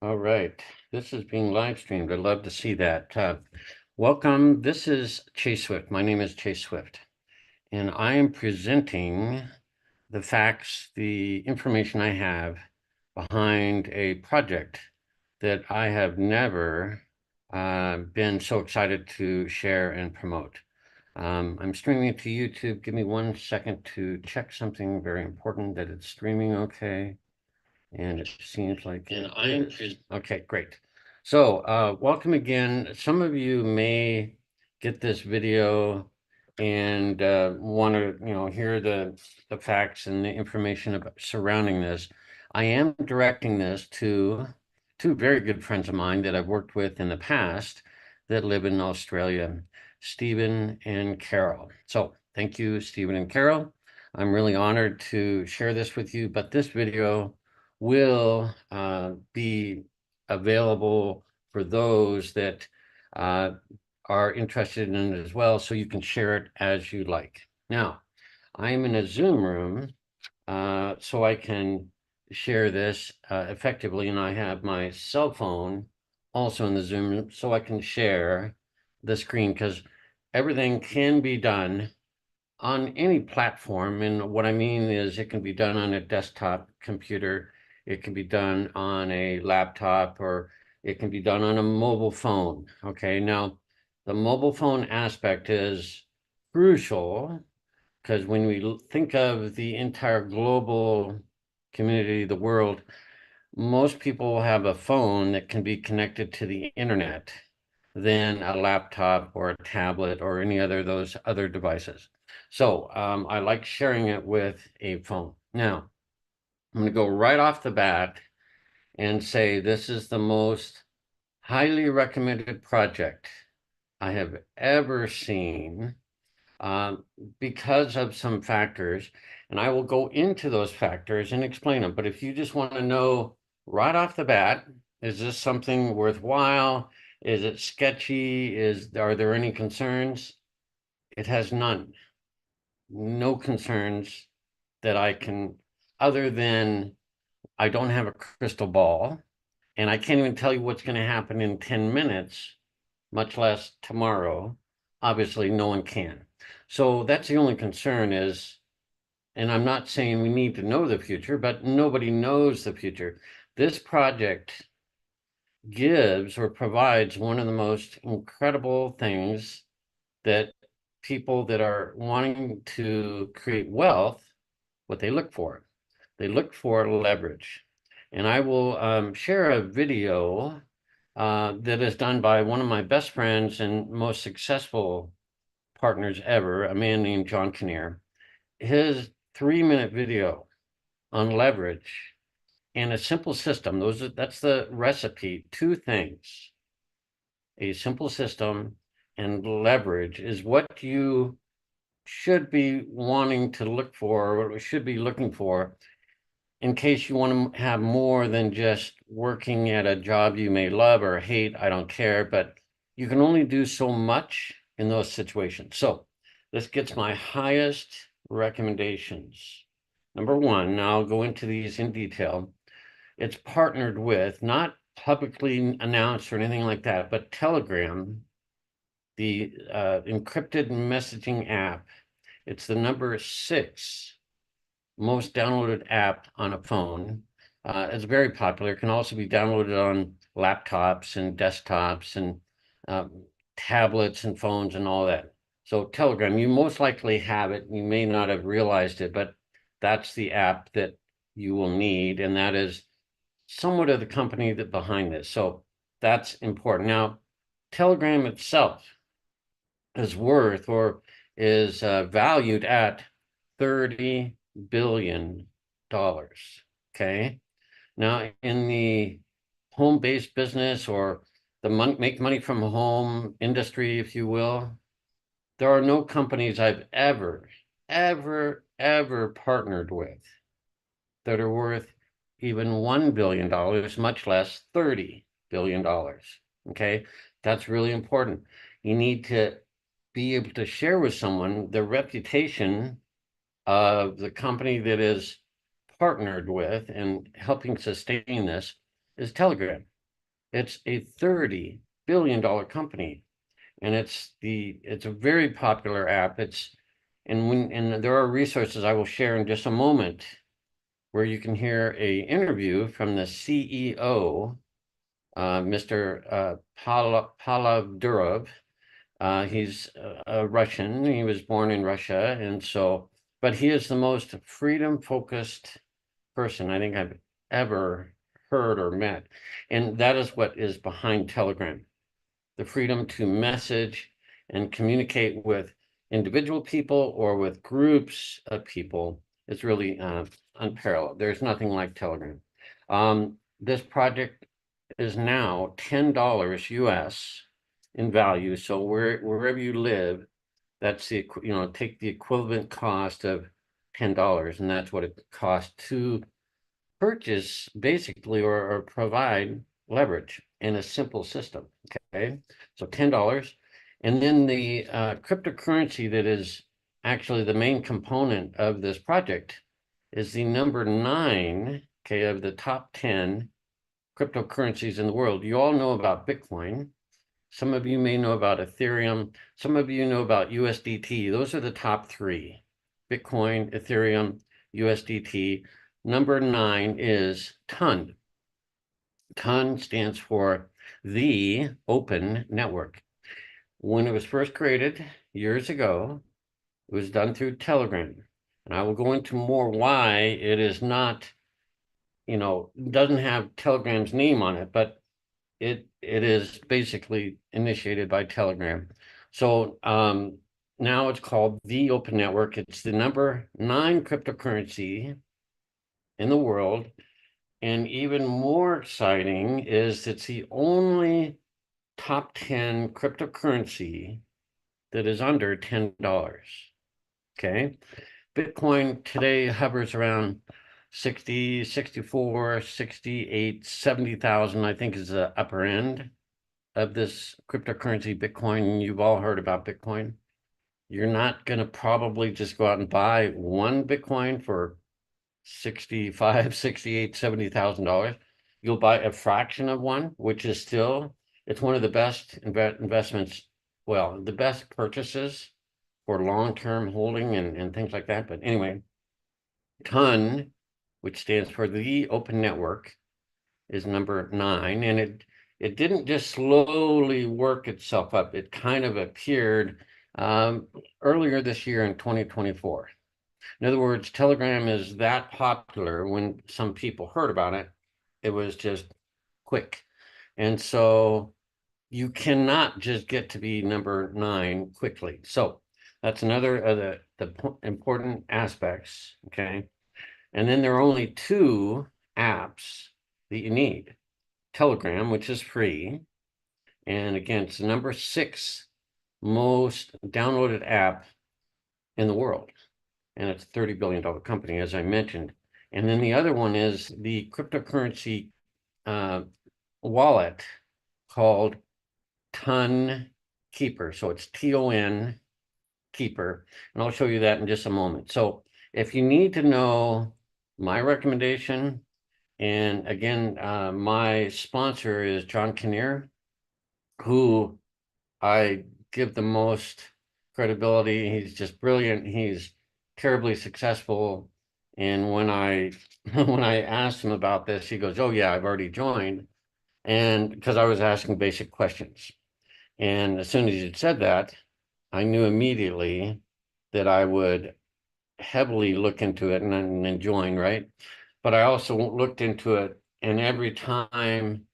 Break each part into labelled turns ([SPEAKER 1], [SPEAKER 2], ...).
[SPEAKER 1] All right, this is being live streamed. I'd love to see that. Welcome. This is Chase Swift. My name is Chase Swift, and I am presenting the facts, the information I have behind a project that I have never been so excited to share and promote. I'm streaming it to YouTube. Give me 1 second to check something very important that it's streaming okay. And it seems like okay, great. So welcome again. Some of you may get this video and want to, hear the facts and the information about surrounding this. I am directing this to two very good friends of mine that I've worked with in the past that live in Australia, Stephen and Carol. So thank you, Stephen and Carol. I'm really honored to share this with you, but this video will be available for those that are interested in it as well, so you can share it as you like. Now, I'm in a Zoom room, so I can share this effectively, and I have my cell phone also in the Zoom room, so I can share the screen, because everything can be done on any platform. And what I mean is it can be done on a desktop computer, it can be done on a laptop, or it can be done on a mobile phone. Okay, now the mobile phone aspect is crucial because when we think of the entire global community, the world, most people have a phone that can be connected to the internet than a laptop or a tablet or any other of those other devices. So I like sharing it with a phone. Now, I'm going to go right off the bat and say this is the most highly recommended project I have ever seen because of some factors. And I will go into those factors and explain them. But if you just want to know right off the bat, is this something worthwhile? Is it sketchy? Are there any concerns? It has none. No concerns that I can, other than I don't have a crystal ball, and I can't even tell you what's going to happen in 10 minutes, much less tomorrow. Obviously, no one can. So that's the only concern is, and I'm not saying we need to know the future, but nobody knows the future. This project gives or provides one of the most incredible things that people that are wanting to create wealth, what they look for. They look for leverage. And I will share a video that is done by one of my best friends and most successful partners ever, a man named John Kinnear. His 3-minute video on leverage and a simple system. That's the recipe. Two things: a simple system and leverage is what you should be wanting to look for, or what we should be looking for, in case you want to have more than just working at a job you may love or hate. I don't care, but you can only do so much in those situations. So this gets my highest recommendations. Number one, now I'll go into these in detail. It's partnered with, not publicly announced or anything like that, but Telegram, the encrypted messaging app. It's the number 6 most downloaded app on a phone. It's very popular. It can also be downloaded on laptops and desktops and tablets and phones and all that. So Telegram, you most likely have it. You may not have realized it, but that's the app that you will need, and that is somewhat of the company that behind this. So that's important. Now, Telegram itself is worth, or is valued at $30 billion. Okay. Now, in the home-based business, or the make money from home industry, if you will, there are no companies I've ever partnered with that are worth even $1 billion, much less $30 billion. Okay. That's really important. You need to be able to share with someone the reputation of the company that is partnered with and helping sustain this is Telegram. It's a $30 billion company, and it's a very popular app. And there are resources I will share in just a moment where you can hear a interview from the CEO, Mr. Palavdurov. He's a Russian. He was born in Russia, but he is the most freedom-focused person I think I've ever heard or met. And that is what is behind Telegram: the freedom to message and communicate with individual people or with groups of people. Is really unparalleled. There's nothing like Telegram. This project is now $10 US in value. So wherever you live, that's take the equivalent cost of $10, and that's what it costs to purchase basically or provide leverage in a simple system. Okay, so $10. And then the cryptocurrency that is actually the main component of this project is the number 9, okay, of the top 10 cryptocurrencies in the world. You all know about Bitcoin. Some of you may know about Ethereum. Some of you know about USDT. Those are the top 3: Bitcoin, Ethereum, USDT. Number 9 is TON. TON stands for the Open Network. When it was first created years ago, it was done through Telegram. And I will go into more why it is not, doesn't have Telegram's name on it, but it is basically initiated by Telegram. So now it's called the Open Network. It's the number 9 cryptocurrency in the world. And even more exciting is it's the only top 10 cryptocurrency that is under $10. Okay. Bitcoin today hovers around 60, 64, 68, 70,000, I think is the upper end of this cryptocurrency, Bitcoin. You've all heard about Bitcoin. You're not going to probably just go out and buy one Bitcoin for 65, 68, $70,000. You'll buy a fraction of one, which is still, it's one of the best investments, well, the best purchases for long-term holding and things like that. But anyway, TON, which stands for the Open Network, is number 9, and it didn't just slowly work itself up. It kind of appeared earlier this year in 2024. In other words, Telegram is that popular. When some people heard about it, it was just quick. And so you cannot just get to be number 9 quickly. So that's another of the important aspects, okay? And then there are only 2 apps that you need. Telegram, which is free. And again, it's the number 6 most downloaded app in the world. And it's a $30 billion company, as I mentioned. And then the other one is the cryptocurrency wallet called Ton Keeper. So it's TON Keeper. And I'll show you that in just a moment. So if you need to know my recommendation, and again, my sponsor is John Kinnear, who I give the most credibility. He's just brilliant. He's terribly successful. And when I when I asked him about this, he goes, "Oh yeah, I've already joined." And because I was asking basic questions. And as soon as he said that, I knew immediately that I would heavily look into it and join, right? But I also looked into it, and every time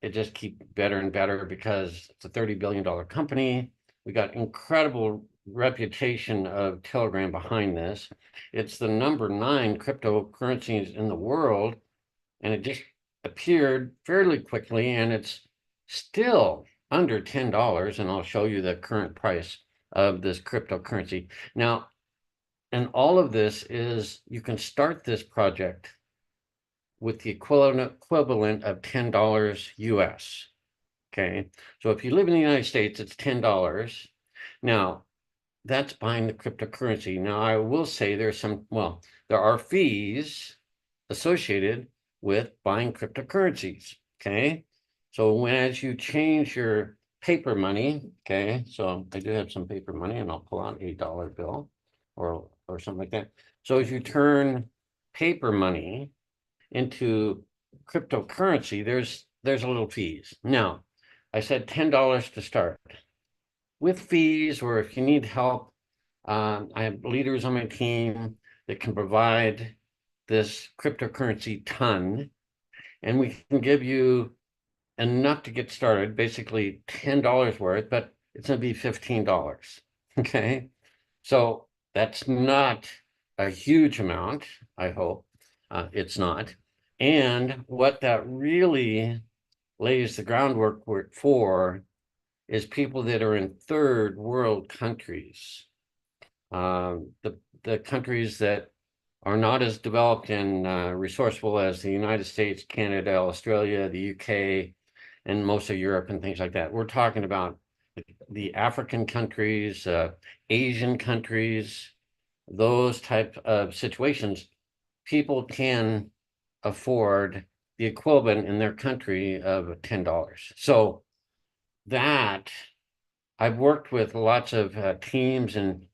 [SPEAKER 1] it just keeps better and better because it's a $30 billion company. We got incredible reputation of Telegram behind this. It's the number 9 cryptocurrencies in the world, and it just appeared fairly quickly, and it's still under $10. And I'll show you the current price of this cryptocurrency. Now, and all of this is, you can start this project with the equivalent of $10 US. Okay, so if you live in the United States, it's $10. Now, that's buying the cryptocurrency. Now, I will say there are fees associated with buying cryptocurrencies. Okay, So as you change your paper money, okay, so I do have some paper money and I'll pull out a dollar bill or something like that. So as you turn paper money into cryptocurrency, there's a little fees. Now, I said $10 to start. With fees, or if you need help, I have leaders on my team that can provide this cryptocurrency ton, and we can give you enough to get started, basically $10 worth, but it's going to be $15. Okay. So that's not a huge amount, I hope. It's not. And what that really lays the groundwork for is people that are in third world countries, the countries that are not as developed and resourceful as the United States, Canada, Australia, the UK, and most of Europe and things like that. We're talking about the African countries, Asian countries, those type of situations. People can afford the equivalent in their country of $10. So that I've worked with lots of teams and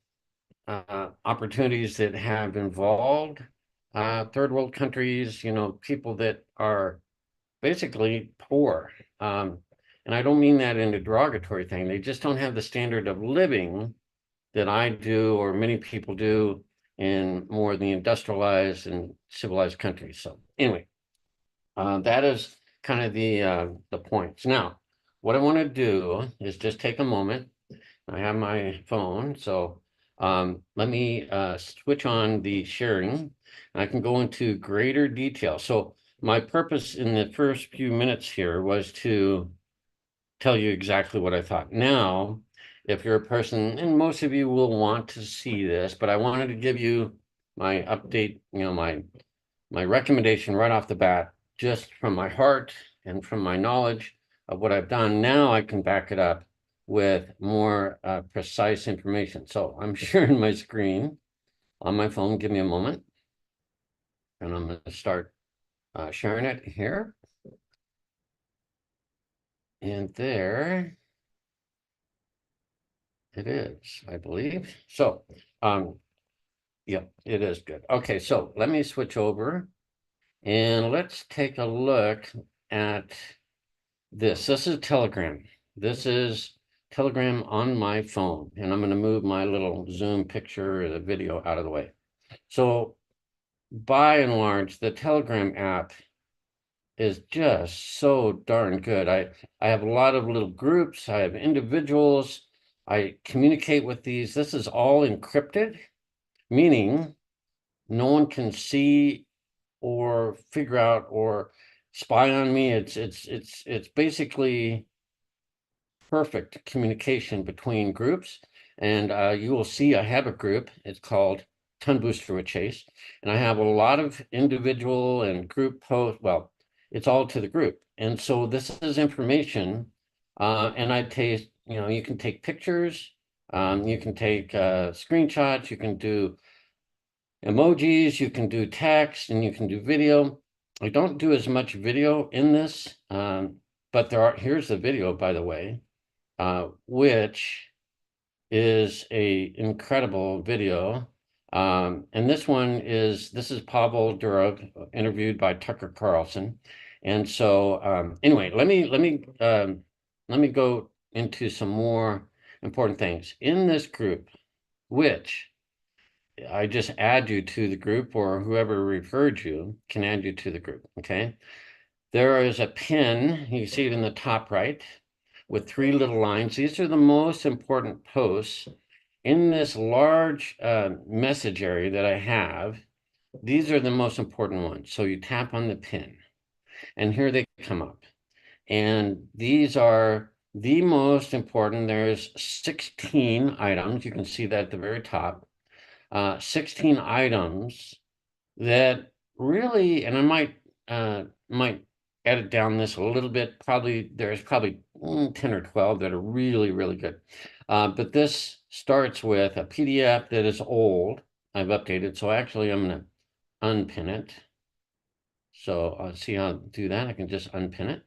[SPEAKER 1] opportunities that have involved third world countries, people that are basically poor. And I don't mean that in a derogatory thing. They just don't have the standard of living that I do or many people do in more of the industrialized and civilized countries. So anyway, that is kind of the points. Now, what I want to do is just take a moment. I have my phone, so let me switch on the sharing. I can go into greater detail. So my purpose in the first few minutes here was to tell you exactly what I thought. Now, if you're a person, and most of you will want to see this, but I wanted to give you my update, my recommendation right off the bat, just from my heart and from my knowledge of what I've done. Now I can back it up with more precise information. So I'm sharing my screen on my phone. Give me a moment. And I'm going to start sharing it here. And there it is, I believe. So, yeah, it is good. Okay, so let me switch over and let's take a look at this. This is Telegram. This is Telegram on my phone. And I'm going to move my little Zoom picture, the video out of the way. So by and large, the Telegram app is just so darn good. I have a lot of little groups. I have individuals. I communicate with these. This is all encrypted, meaning no one can see or figure out or spy on me. It's basically perfect communication between groups. And you will see I have a group. It's called TonBooster with Chase. And I have a lot of individual and group posts. Well, it's all to the group. And so this is information. And you can take pictures. You can take screenshots. You can do emojis. You can do text and you can do video. I don't do as much video in this, but here's the video, by the way, which is a incredible video. And this is Pavel Durov, interviewed by Tucker Carlson. And so anyway, let me go into some more important things in this group, which I just add you to the group, or whoever referred you can add you to the group. Okay. There is a pin, you see it in the top right, with three little lines. These are the most important posts in this large message area that I have. These are the most important ones. So you tap on the pin and here they come up. And these are the most important. There's 16 items. You can see that at the very top. 16 items that really, and I might edit down this a little bit. There's probably 10 or 12 that are really, really good. But this starts with a PDF that is old. I've updated. So actually I'm going to unpin it. So I'll see how to do that. I can just unpin it.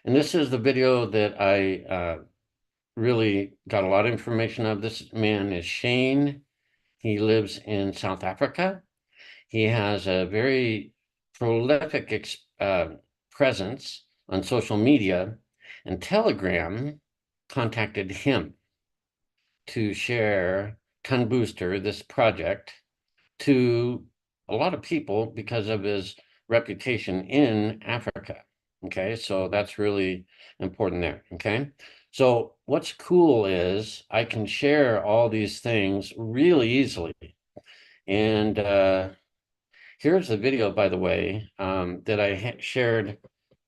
[SPEAKER 1] And this is the video that I really got a lot of information of. This man is Shane. He lives in South Africa. He has a very prolific presence on social media, and Telegram contacted him to share TonBooster, this project, to a lot of people because of his reputation in Africa. Okay, so that's really important there. Okay, so what's cool is I can share all these things really easily. And here's the video, by the way, that I shared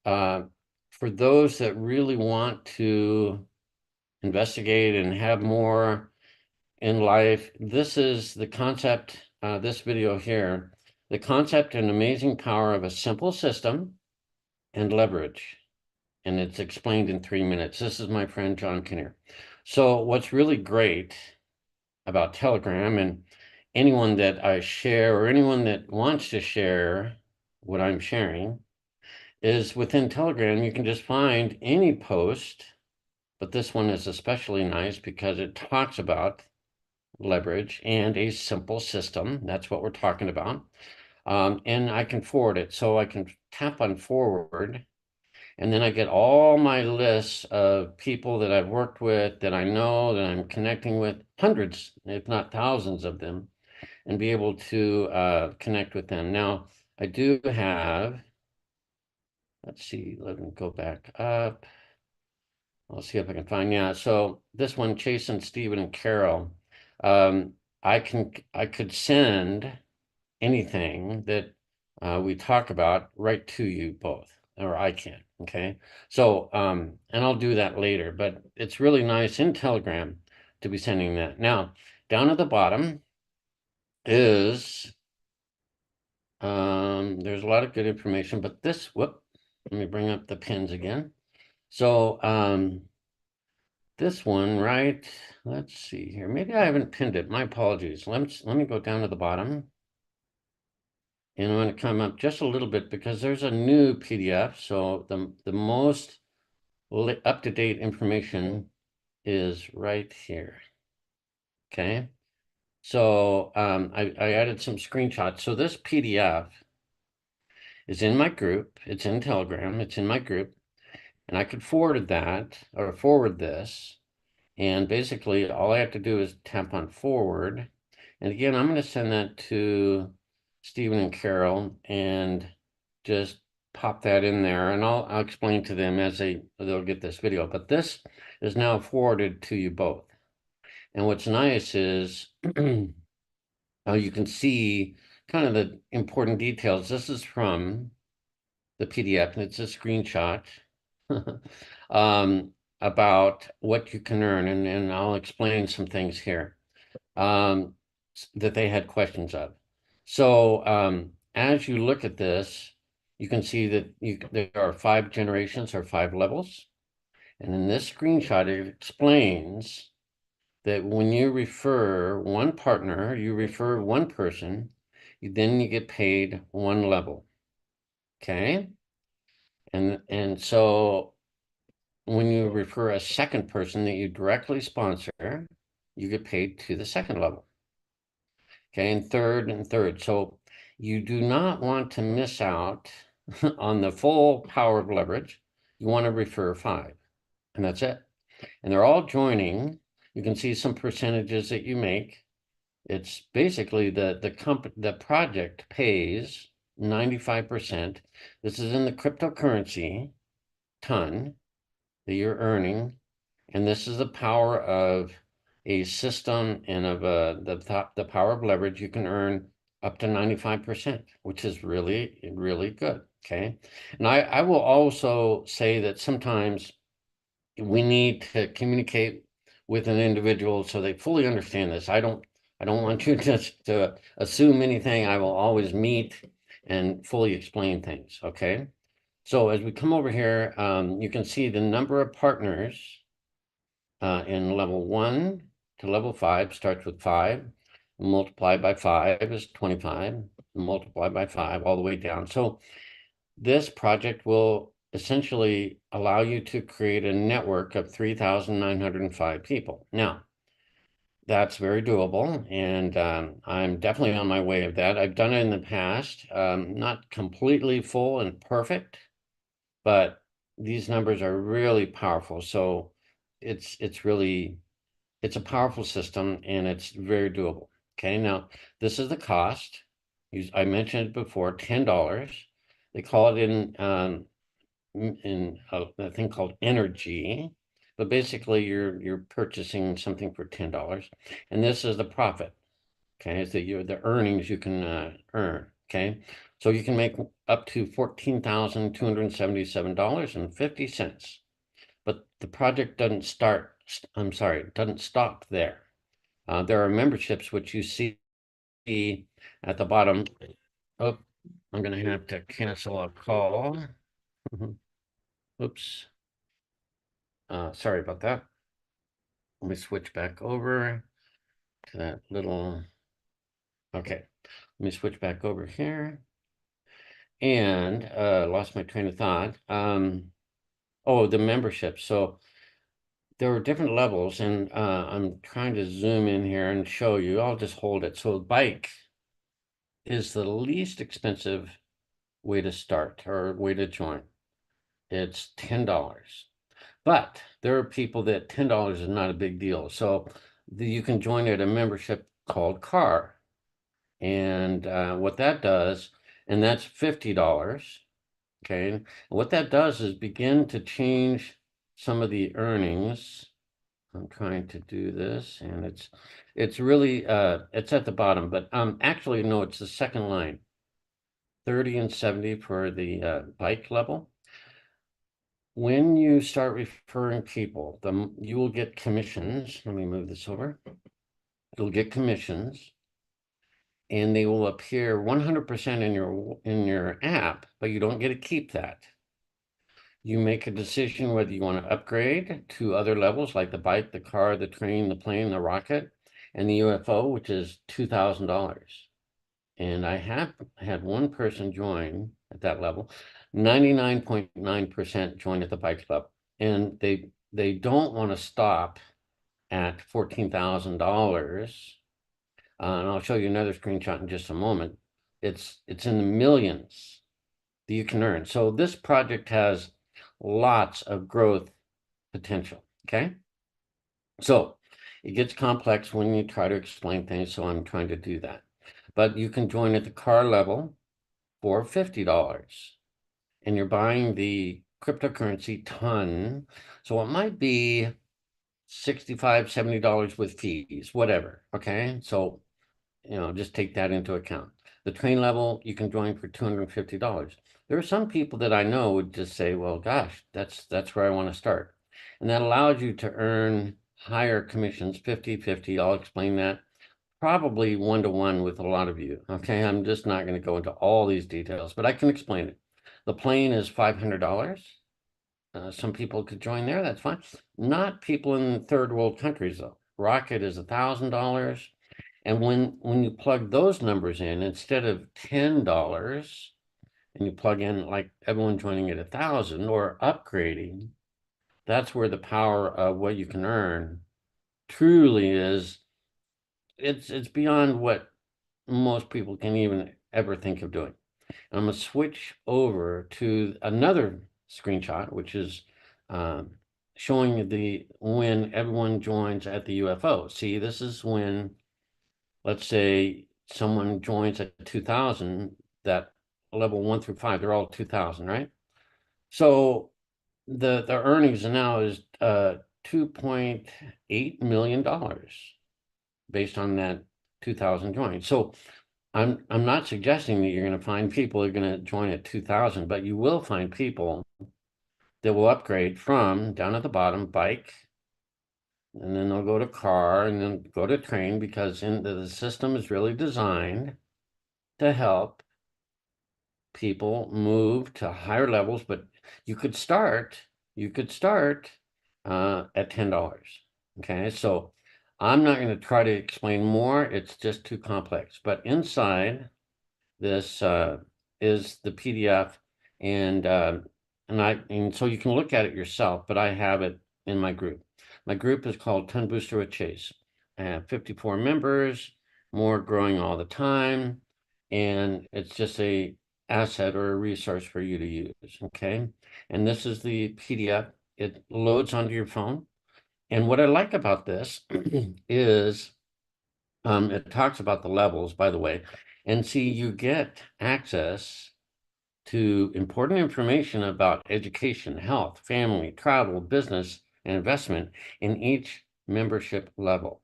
[SPEAKER 1] uh, for those that really want to investigate and have more in life. This is the concept, this video here, the concept and amazing power of a simple system and leverage. And it's explained in 3 minutes. This is my friend John Kinnear. So what's really great about Telegram, and anyone that I share or anyone that wants to share what I'm sharing, is within Telegram, you can just find any post, but this one is especially nice because it talks about leverage and a simple system. That's what we're talking about. And I can forward it. So I can tap on forward, and then I get all my lists of people that I've worked with, that I know, that I'm connecting with, hundreds, if not thousands of them, and be able to connect with them. Now, I do have, let's see, let me go back up. I'll see if I can find, yeah. So this one, Chase and Stephen and Carol, um, I could send anything that we talk about right to you both, or I can, okay? So, and I'll do that later, but it's really nice in Telegram to be sending that. Now, down at the bottom is, there's a lot of good information, but this, whoop, let me bring up the pins again. So, this one, right? Let's see here. Maybe I haven't pinned it. My apologies. Let me go down to the bottom. And I'm going to come up just a little bit because there's a new PDF. So the most up-to-date information is right here. Okay. So I added some screenshots. So this PDF is in my group. It's in Telegram. It's in my group. And I could forward that or forward this. And basically all I have to do is tap on forward. And again, I'm going to send that to Stephen and Carol and just pop that in there, and I'll explain to them as they'll get this video. But this is now forwarded to you both. And what's nice is you can see kind of the important details. This is from the PDF, and it's a screenshot about what you can earn, and I'll explain some things here that they had questions of. So as you look at this, you can see that there are 5 generations or 5 levels. And in this screenshot, it explains that when you refer one partner, you refer one person, then you get paid 1 level. Okay. And so when you refer a second person that you directly sponsor, you get paid to the 2nd level. Okay, and third. So you do not want to miss out on the full power of leverage. You want to refer 5, and that's it. And they're all joining. You can see some percentages that you make. It's basically the project pays 95%. This is in the cryptocurrency ton that you're earning. And this is the power of a system and of the power of leverage. You can earn up to 95%, which is really, really good. Okay. And I will also say that sometimes we need to communicate with an individual so they fully understand this. I don't want you just to assume anything. I will always meet and fully explain things. Okay. So as we come over here, you can see the number of partners in level 1 to level 5 starts with 5. Multiplied by 5 is 25. Multiplied by 5 all the way down. So this project will essentially allow you to create a network of 3,905 people. Now, that's very doable, and I'm definitely on my way of that. I've done it in the past, not completely full and perfect, but these numbers are really powerful. So it's really it's a powerful system and it's very doable. Okay, now this is the cost. I mentioned it before, $10. They call it in a thing called energy, but basically you're purchasing something for $10, and this is the profit. Okay, it's the earnings you can earn. Okay, so you can make up to $14,277.50. But the project doesn't start. I'm sorry, it doesn't stop there. There are memberships which you see at the bottom. Oh, I'm going to have to cancel a call. Oops. Sorry about that. Let me switch back over to that little. Okay, let me switch back over here. And lost my train of thought. Oh, the membership. So there are different levels, and I'm trying to zoom in here and show you. I'll just hold it. So bike is the least expensive way to start or way to join. It's $10. But there are people that $10 is not a big deal. So you can join at a membership called CAR. And what that does, and that's $50. Okay. And what that does is begin to change some of the earnings. I'm trying to do this, and it's really it's at the bottom, but actually no, it's the second line. 30 and 70 for the bike level. When you start referring people, you will get commissions. Let me move this over. You'll get commissions, and they will appear 100% in your app, but you don't get to keep that. You make a decision whether you want to upgrade to other levels like the bike, the car, the train, the plane, the rocket, and the UFO, which is $2,000. And I have had one person join at that level. 99.9% join at the bike level. And they don't want to stop at $14,000. And I'll show you another screenshot in just a moment. It's in the millions that you can earn. So this project has lots of growth potential. Okay. So it gets complex when you try to explain things. So I'm trying to do that. But you can join at the car level for $50. And you're buying the cryptocurrency ton. So it might be $65, $70 with fees, whatever. Okay. So, just take that into account. The train level, you can join for $250. There are some people that I know would just say, well, gosh, that's where I want to start. And that allows you to earn higher commissions, 50-50. I'll explain that probably one-to-one with a lot of you. Okay, I'm just not going to go into all these details, but I can explain it. The plane is $500. Some people could join there, that's fine. Not people in third world countries, though. Rocket is $1,000. And when you plug those numbers in, instead of $10, and you plug in like everyone joining at 1,000 or upgrading, that's where the power of what you can earn truly is. It's beyond what most people can even ever think of doing. I'm going to switch over to another screenshot, which is showing when everyone joins at the UFO. See, this is when, let's say, someone joins at 2,000, that level 1 through 5, they're all 2,000, right? So the earnings now is $2.8 million based on that 2,000 joins. So I'm not suggesting that you're going to find people who are going to join at 2,000, but you will find people that will upgrade from down at the bottom bike, and then they'll go to car, and then go to train, because the system is really designed to help people move to higher levels. But you could start at $10. Okay, so I'm not going to try to explain more. It's just too complex. But inside this is the PDF, and and so you can look at it yourself, but I have it in my group. My group is called TonBooster with Chase. I have 54 members, more growing all the time, and it's just a asset or a resource for you to use, okay? And this is the PDF. It loads onto your phone. And what I like about this is it talks about the levels, by the way, and see, you get access to important information about education, health, family, travel, business, and investment in each membership level.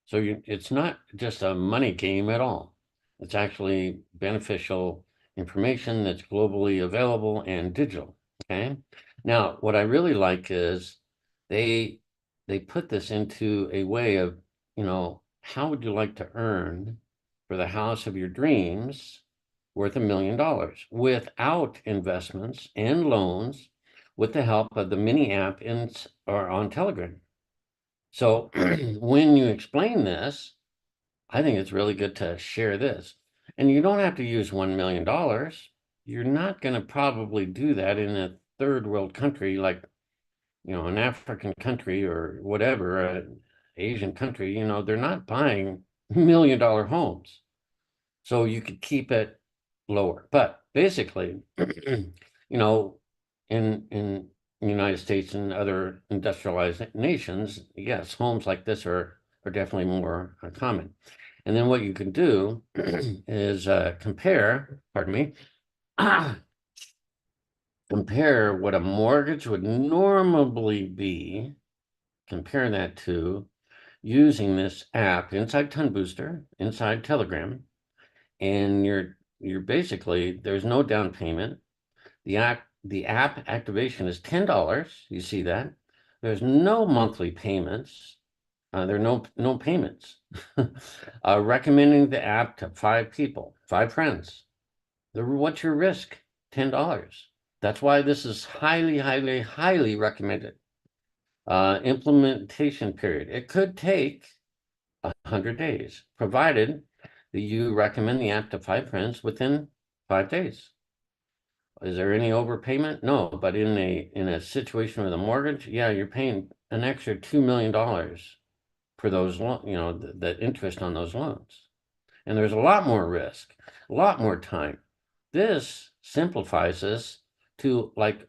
[SPEAKER 1] So it's not just a money game at all. It's actually beneficial information that's globally available and digital. Okay. Now, what I really like is they they put this into a way of, how would you like to earn for the house of your dreams worth $1 million without investments and loans with the help of the mini app in or on Telegram. So when you explain this, I think it's really good to share this. And you don't have to use $1 million. You're not going to probably do that in a third world country like, an African country or whatever, an Asian country. They're not buying $1 million homes. So you could keep it lower. But basically, in the United States and other industrialized nations, yes, homes like this are definitely more common. And then what you can do is compare, pardon me, compare what a mortgage would normally be, compare that to using this app inside TonBooster, inside Telegram, and you're basically, there's no down payment. The app activation is $10. You see that? There's no monthly payments. There are no payments. Recommending the app to 5 people, 5 friends. What's your risk? $10. That's why this is highly, highly, highly recommended. Implementation period. It could take 100 days, provided that you recommend the app to 5 friends within 5 days. Is there any overpayment? No, but in a situation with a mortgage, yeah, you're paying an extra $2 million for those loans, the interest on those loans. And there's a lot more risk, a lot more time. This simplifies this to like,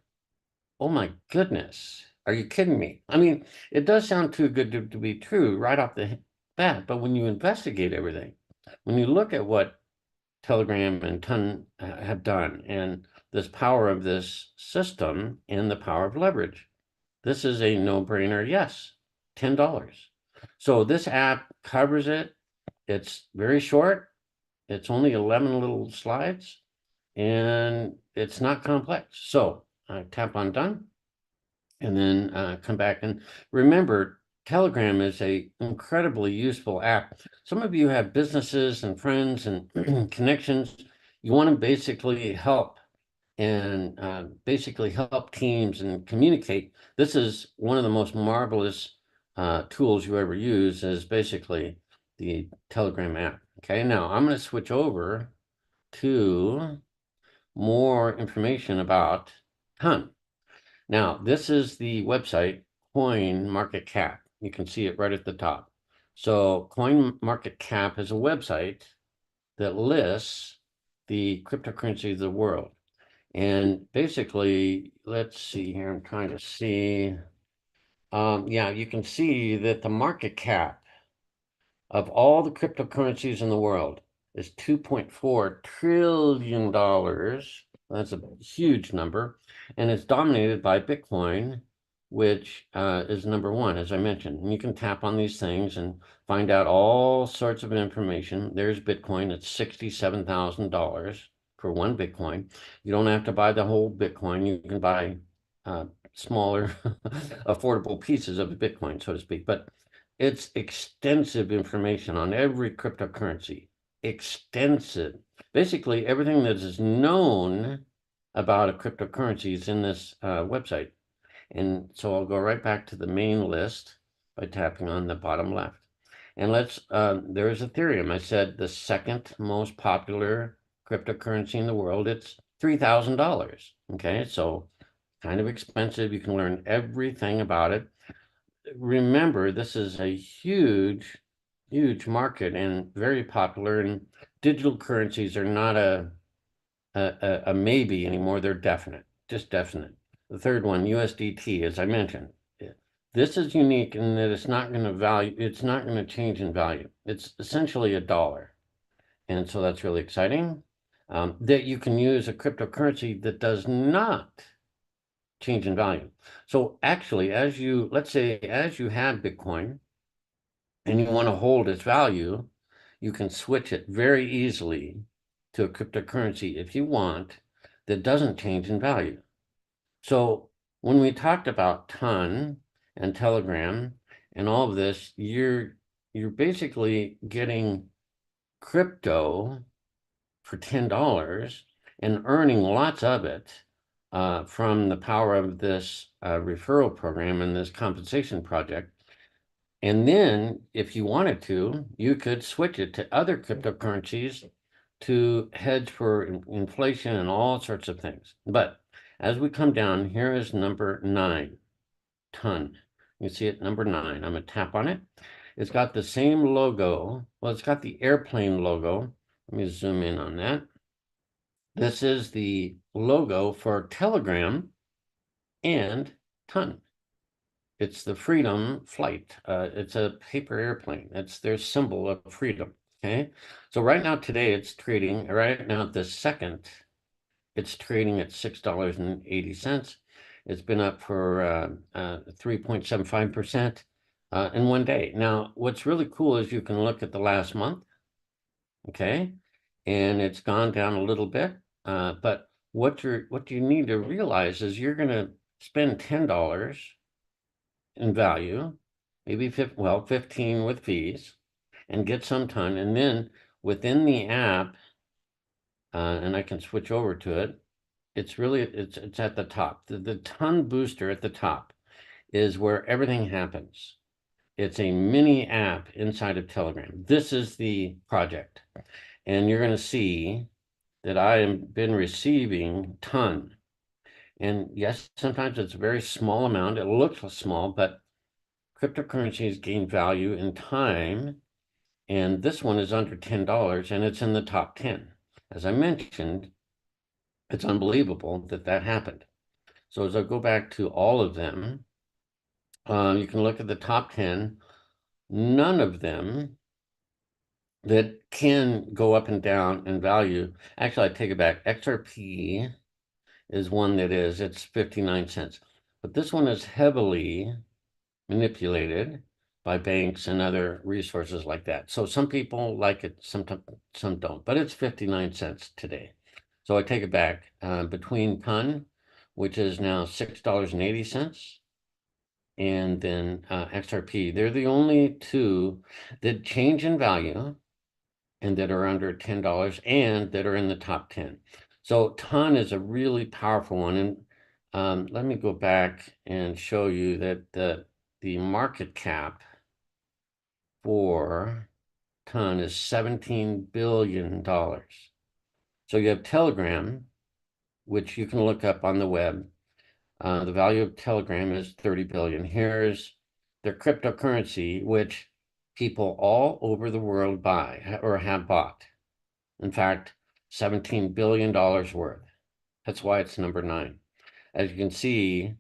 [SPEAKER 1] oh my goodness, are you kidding me? I mean, it does sound too good to be true right off the bat, but when you investigate everything, when you look at what Telegram and Ton have done and this power of this system and the power of leverage, this is a no-brainer. Yes, $10. So this app covers it. It's very short. It's only 11 little slides and it's not complex. So I tap on done and then come back. And remember, Telegram is a incredibly useful app. Some of you have businesses and friends and connections. You want to basically help and basically help teams and communicate. This is one of the most marvelous tools you ever use, is basically the Telegram app. Okay, now I'm going to switch over to more information about Ton. Now, this is the website Coin Market Cap. You can see it right at the top. So Coin Market Cap is a website that lists the cryptocurrency of the world. And basically, let's see here, I'm trying to see. Yeah, you can see that the market cap of all the cryptocurrencies in the world is $2.4 trillion. That's a huge number. And it's dominated by Bitcoin, which is number 1, as I mentioned. And you can tap on these things and find out all sorts of information. There's Bitcoin at $67,000 for 1 Bitcoin. You don't have to buy the whole Bitcoin. You can buy smaller, affordable pieces of the Bitcoin, so to speak. But it's extensive information on every cryptocurrency. Extensive. Basically, everything that is known about a cryptocurrency is in this website. And so I'll go right back to the main list by tapping on the bottom left. And there's Ethereum. I said the second most popular cryptocurrency in the world. It's $3,000. Okay, so kind of expensive. You can learn everything about it. Remember, this is a huge, huge market and very popular, and digital currencies are not a maybe anymore. They're definite, just definite. The third one, USDT, as I mentioned. This is unique in that it's not going to change in value. It's essentially a dollar. And so that's really exciting. That you can use a cryptocurrency that does not change in value. So actually, let's say, as you have Bitcoin and you want to hold its value, you can switch it very easily to a cryptocurrency if you want that doesn't change in value. So when we talked about Ton and Telegram and all of this, you're basically getting crypto for $10 and earning lots of it from the power of this referral program and this compensation project. And then if you wanted to, you could switch it to other cryptocurrencies to hedge for inflation and all sorts of things. But as we come down, here is number 9, Ton. You see it, number 9. I'm going to tap on it. It's got the same logo. Well, it's got the airplane logo. Let me zoom in on that. This is the logo for Telegram and Ton. It's the Freedom Flight. It's a paper airplane. It's their symbol of freedom. Okay. So right now, today, it's trading, right now, this second, it's trading at $6.80. It's been up for 3.75% in one day. Now, what's really cool is you can look at the last month. Okay. And it's gone down a little bit. But what you need to realize is you're going to spend $10 in value, maybe 15 with fees, and get some ton. And then within the app, and I can switch over to it, it's at the top. The TonBooster at the top is where everything happens. It's a mini app inside of Telegram. This is the project. And you're going to see that I have been receiving ton. And yes, sometimes it's a very small amount. It looks small, but cryptocurrencies gain value in time. And this one is under $10 and it's in the top 10. As I mentioned, it's unbelievable that that happened. So as I go back to all of them, you can look at the top 10. None of them that can go up and down in value. Actually, I take it back. XRP is one that it's 59 cents. But this one is heavily manipulated by banks and other resources like that. So some people like it, some don't, but it's 59 cents today. So I take it back. Between Ton, which is now $6.80, and then XRP, they're the only two that change in value and that are under $10 and that are in the top 10. So Ton is a really powerful one. And let me go back and show you that the market cap for Ton is $17 billion. So you have Telegram, which you can look up on the web. The value of Telegram is 30 billion. Here's their cryptocurrency, which people all over the world buy or have bought. In fact, $17 billion worth. That's why it's number 9. As you can see,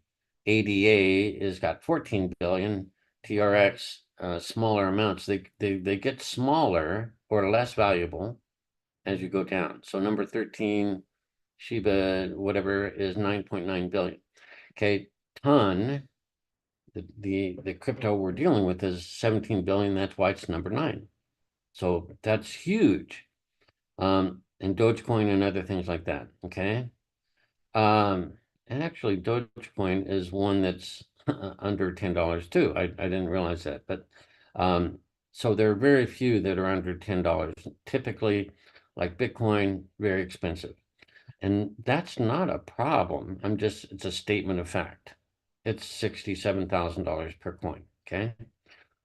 [SPEAKER 1] ADA has got 14 billion, TRX, smaller amounts. They get smaller or less valuable as you go down. So number 13, Shiba, whatever, is 9.9 billion. Okay, Ton, the crypto we're dealing with is 17 billion. That's why it's number 9. So that's huge. And Dogecoin and other things like that. Okay. And actually, Dogecoin is one that's under $10 too. I didn't realize that, but so there are very few that are under $10. Typically, like Bitcoin, very expensive, and that's not a problem. It's a statement of fact. It's $67,000 per coin. Okay,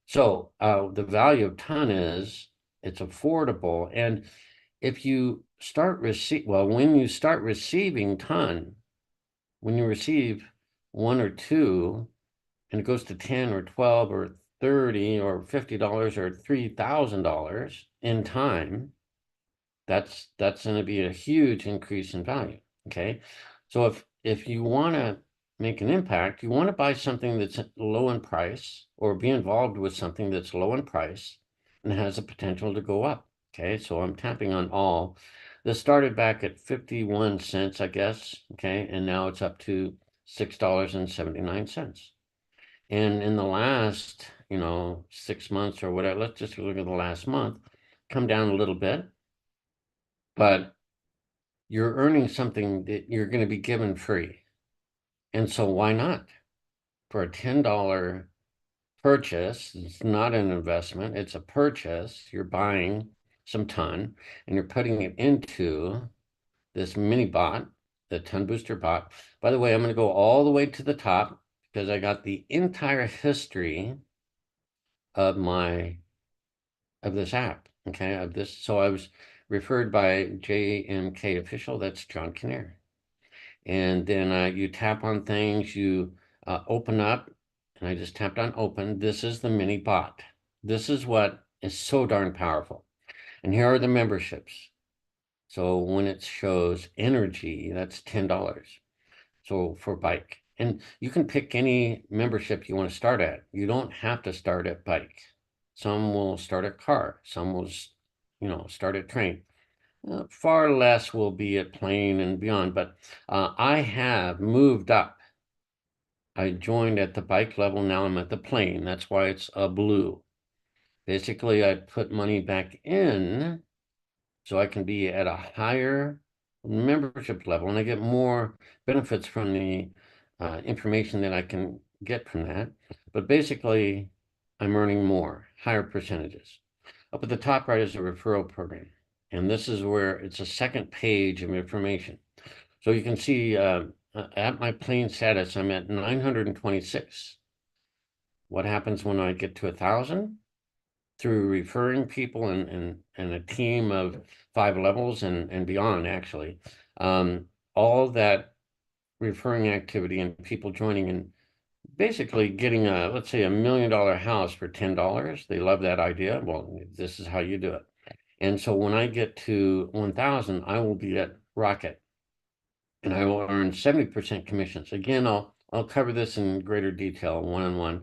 [SPEAKER 1] so the value of Ton is it's affordable, and if you start when you start receiving Ton, when you receive one or two and it goes to 10 or 12 or 30 or $50 or $3,000 in time, that's going to be a huge increase in value. Okay. So if you want to make an impact, you want to buy something that's low in price or be involved with something that's low in price and has the potential to go up. Okay. So I'm tapping on all. This started back at 51 cents, I guess. Okay. And now it's up to $6.79. And in the last, 6 months or whatever, let's just look at the last month, come down a little bit, but you're earning something that you're going to be given free. And so why not? For a $10 purchase, it's not an investment, it's a purchase. You're buying some ton and you're putting it into this mini bot, the TonBooster bot. By the way, I'm going to go all the way to the top because I got the entire history of this app, okay, of this. So I was referred by JMK Official, that's John Kinnear. And then you tap on things, you open up, and I just tapped on open. This is the mini bot. This is what is so darn powerful. And here are the memberships. So when it shows energy, that's $10. So for bike. And you can pick any membership you want to start at. You don't have to start at bike. Some will start at car. Some will, start at train. Far less will be at plane and beyond, but I have moved up. I joined at the bike level. Now I'm at the plane. That's why it's a blue. Basically, I put money back in so I can be at a higher membership level and I get more benefits from the information that I can get from that. But basically, I'm earning more, higher percentages. Up at the top right is a referral program. And this is where it's a second page of information. So you can see at my plane status, I'm at 926. What happens when I get to 1,000? Through referring people and a team of 5 levels and beyond, actually. All that referring activity and people joining and basically getting let's say $1 million house for $10. They love that idea. Well, this is how you do it. And so when I get to 1,000, I will be at Rocket and I will earn 70% commissions. Again, I'll cover this in greater detail one-on-one.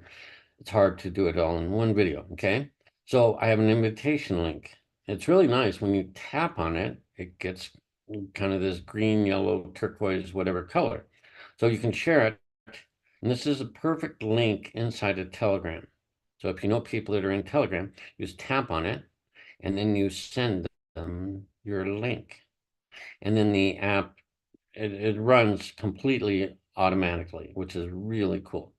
[SPEAKER 1] It's hard to do it all in one video, okay? So I have an invitation link. It's really nice. When you tap on it, it gets kind of this green, yellow, turquoise, whatever color. So you can share it. And this is a perfect link inside of Telegram. So if you know people that are in Telegram, you just tap on it and then you send them your link. And then the app, it runs completely automatically, which is really cool.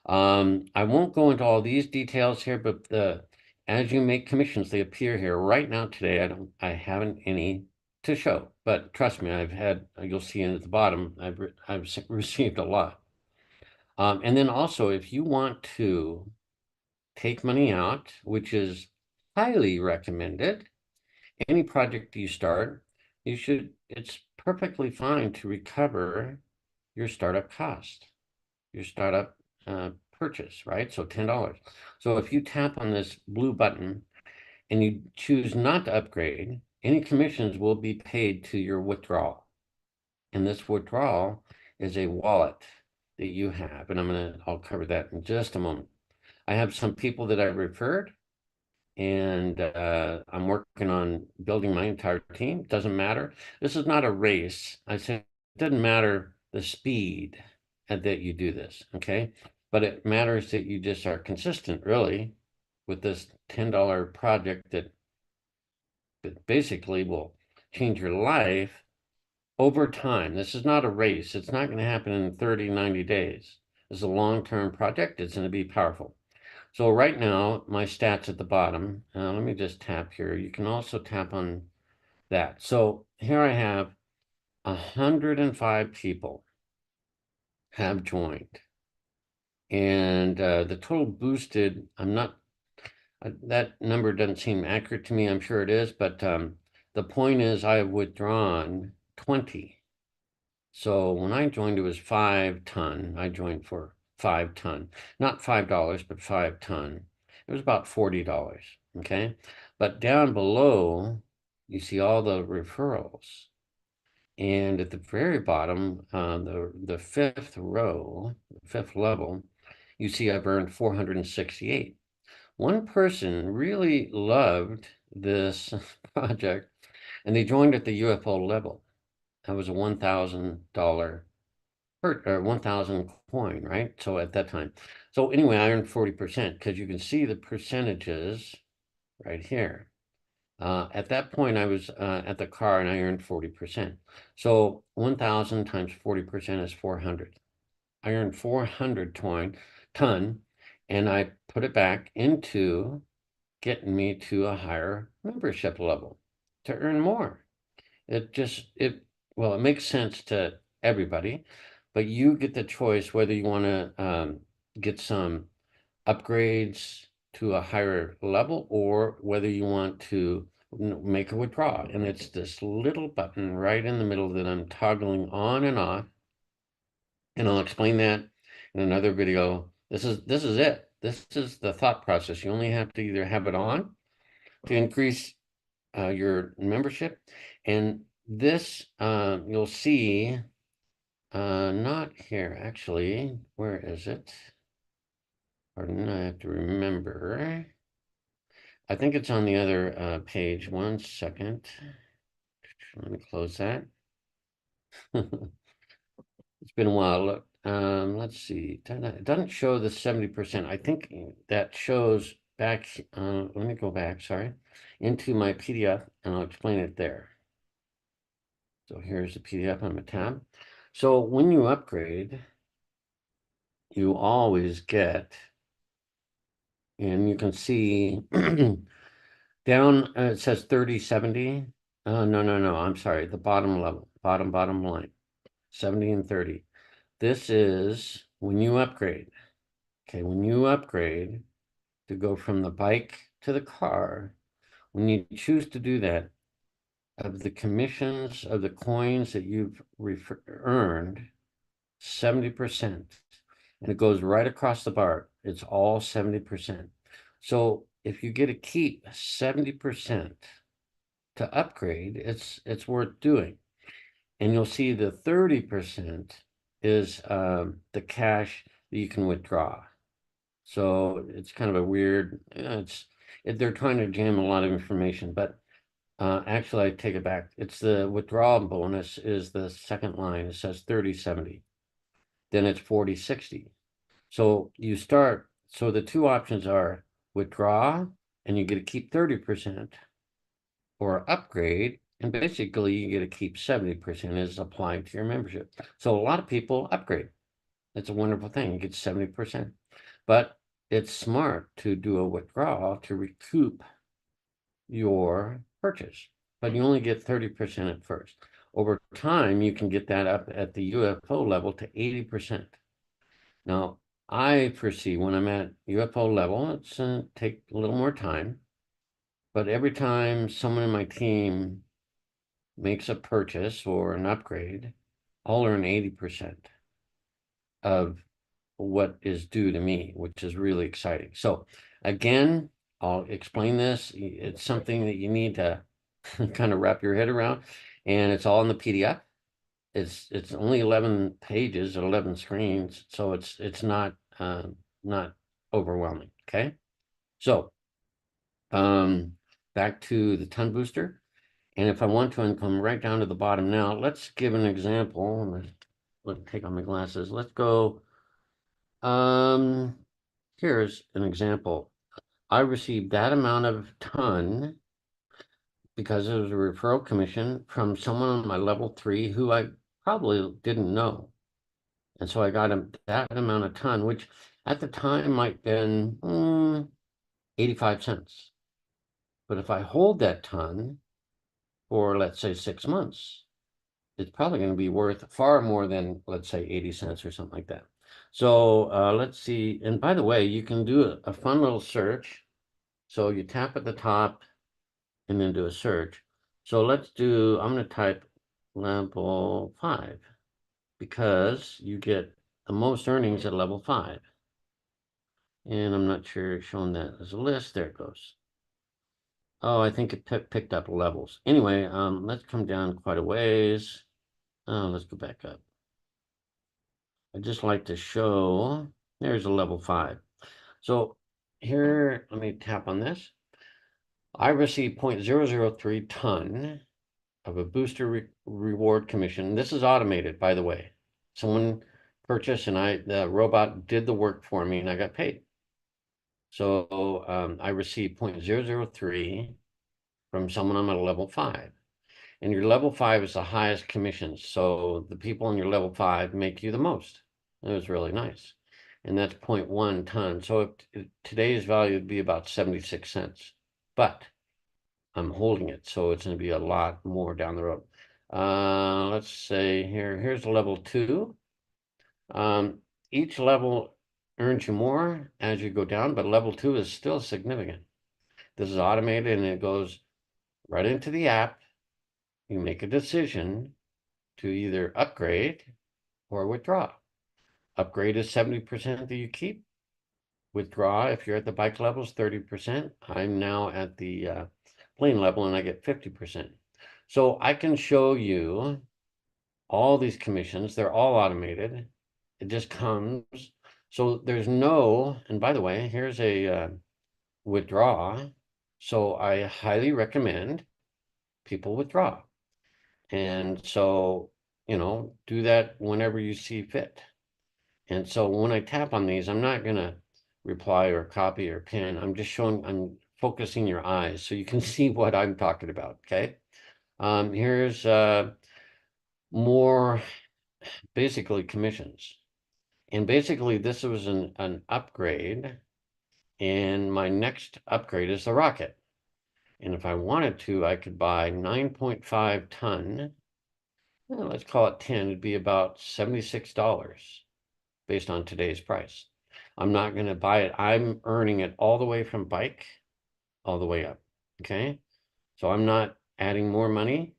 [SPEAKER 1] I won't go into all these details here, but as you make commissions, they appear here right now today. I haven't any to show, but trust me, you'll see at the bottom, I've received a lot. And then also, if you want to take money out, which is highly recommended, any project you start, it's perfectly fine to recover your startup cost, your startup purchase, right? So $10. So if you tap on this blue button and you choose not to upgrade, any commissions will be paid to your withdrawal. And this withdrawal is a wallet that you have. And I'll cover that in just a moment. I have some people that I referred and I'm working on building my entire team. Doesn't matter. This is not a race. I say it doesn't matter the speed that you do this, okay? But it matters that you just are consistent, really, with this $10 project that basically will change your life over time. This is not a race. It's not going to happen in 30, 90 days. This is a long-term project. It's going to be powerful. So right now, my stats at the bottom, let me just tap here. You can also tap on that. So here I have 105 people have joined. And the total boosted, that number doesn't seem accurate to me. I'm sure it is, but the point is I have withdrawn 20. So when I joined, it was 5 ton. I joined for 5 ton, not $5, but 5 ton. It was about $40. Okay. But down below, you see all the referrals. And at the very bottom, the fifth row, fifth level, you see I've earned 468. One person really loved this project and they joined at the UFO level. That was a $1,000 or 1,000 coin, right? So at that time. So anyway, I earned 40% because you can see the percentages right here. At that point, I was at the car and I earned 40%. So 1,000 times 40% is 400. I earned 400 ton, and I put it back into getting me to a higher membership level to earn more. Well, it makes sense to everybody, but you get the choice whether you want to get some upgrades to a higher level or whether you want to make a withdrawal. And it's this little button right in the middle that I'm toggling on and off. And I'll explain that in another video. This is it. This is the thought process. You only have to either have it on to increase your membership. And this, you'll see, not here, actually. Where is it? Pardon, I have to remember. I think it's on the other page. 1 second. Let me close that. It's been a while. Look, let's see. It doesn't show the 70%. I think that shows back. Let me go back, sorry, into my PDF and I'll explain it there. So here's the PDF on the tab. So when you upgrade, you always get, and you can see down, it says 3070. No, I'm sorry. The bottom level, bottom line, 70 and 30. This is when you upgrade. Okay, when you upgrade to go from the bike to the car, when you choose to do that, of the commissions of the coins that you've earned, 70%, and it goes right across the bar. It's all 70%. So if you get to keep 70% to upgrade, it's worth doing. And you'll see the 30% is the cash that you can withdraw. So it's kind of a weird, they're trying to jam a lot of information, but actually I take it back. It's the withdrawal bonus is the second line. It says 3070. Then it's 4060. So so the two options are withdraw and you get to keep 30% or upgrade. And basically you get to keep 70% is applied to your membership. So a lot of people upgrade. It's a wonderful thing. You get 70%, but it's smart to do a withdrawal to recoup your purchase, but you only get 30% at first. Over time, you can get that up at the UFO level to 80%. Now, I foresee when I'm at UFO level, it's take a little more time, but every time someone in my team makes a purchase or an upgrade, I'll earn 80% of what is due to me, which is really exciting. So again, I'll explain this. It's something that you need to kind of wrap your head around, and it's all in the PDF. It's only 11 pages or 11 screens, so it's not overwhelming. Okay, so back to the TonBooster, and if I want to, and come right down to the bottom now. Let's give an example. Let's take on my glasses. Let's go. Here's an example. I received that amount of ton because it was a referral commission from someone on my level 3 who I probably didn't know. And so I got him that amount of ton, which at the time might have been 85 cents. But if I hold that ton for, let's say, 6 months, it's probably going to be worth far more than, let's say, 80 cents or something like that. So let's see. And by the way, you can do a fun little search. So you tap at the top and then do a search. So I'm going to type level 5. because you get the most earnings at level 5. And I'm not sure showing that as a list. There it goes. Oh, I think it picked up levels. Anyway, let's come down quite a ways. Oh, let's go back up. I just like to show, there's a level 5. So here, let me tap on this. I received 0.003 ton of a booster reward commission. This is automated, by the way. Someone purchased and the robot did the work for me and I got paid. So I received 0.003 from someone on a level 5. And your level 5 is the highest commission. So the people in your level 5 make you the most. It was really nice. And that's 0.1 ton. So today's value would be about 76 cents. But I'm holding it, so it's going to be a lot more down the road. Let's say here's level 2. Each level earns you more as you go down, but level 2 is still significant. This is automated and it goes right into the app. You make a decision to either upgrade or withdraw. Upgrade is 70% that you keep. Withdraw, if you're at the bike levels, 30%. I'm now at the plane level and I get 50%. So I can show you all these commissions. They're all automated. It just comes. So there's no, and by the way, here's a withdraw. So I highly recommend people withdraw. And so, do that whenever you see fit. And so when I tap on these, I'm not going to reply or copy or pin. I'm focusing your eyes so you can see what I'm talking about. Okay. Here's more basically commissions. And basically this was an upgrade. And my next upgrade is the rocket. And if I wanted to, I could buy 9.5 ton. Well, let's call it 10. It'd be about $76 based on today's price. I'm not going to buy it. I'm earning it all the way from bike all the way up. Okay. So I'm not adding more money.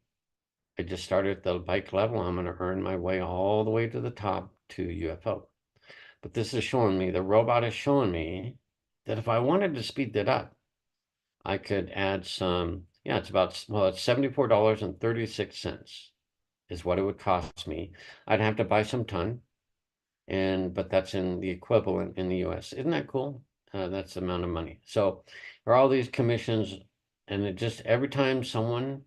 [SPEAKER 1] I just started at the bike level. I'm going to earn my way all the way to the top to UFO. But this is showing me, the robot is showing me that if I wanted to speed that up, I could add some, yeah, it's $74.36 is what it would cost me. I'd have to buy some ton. But that's in the equivalent in the US. Isn't that cool? That's the amount of money. So there are all these commissions, and it just every time someone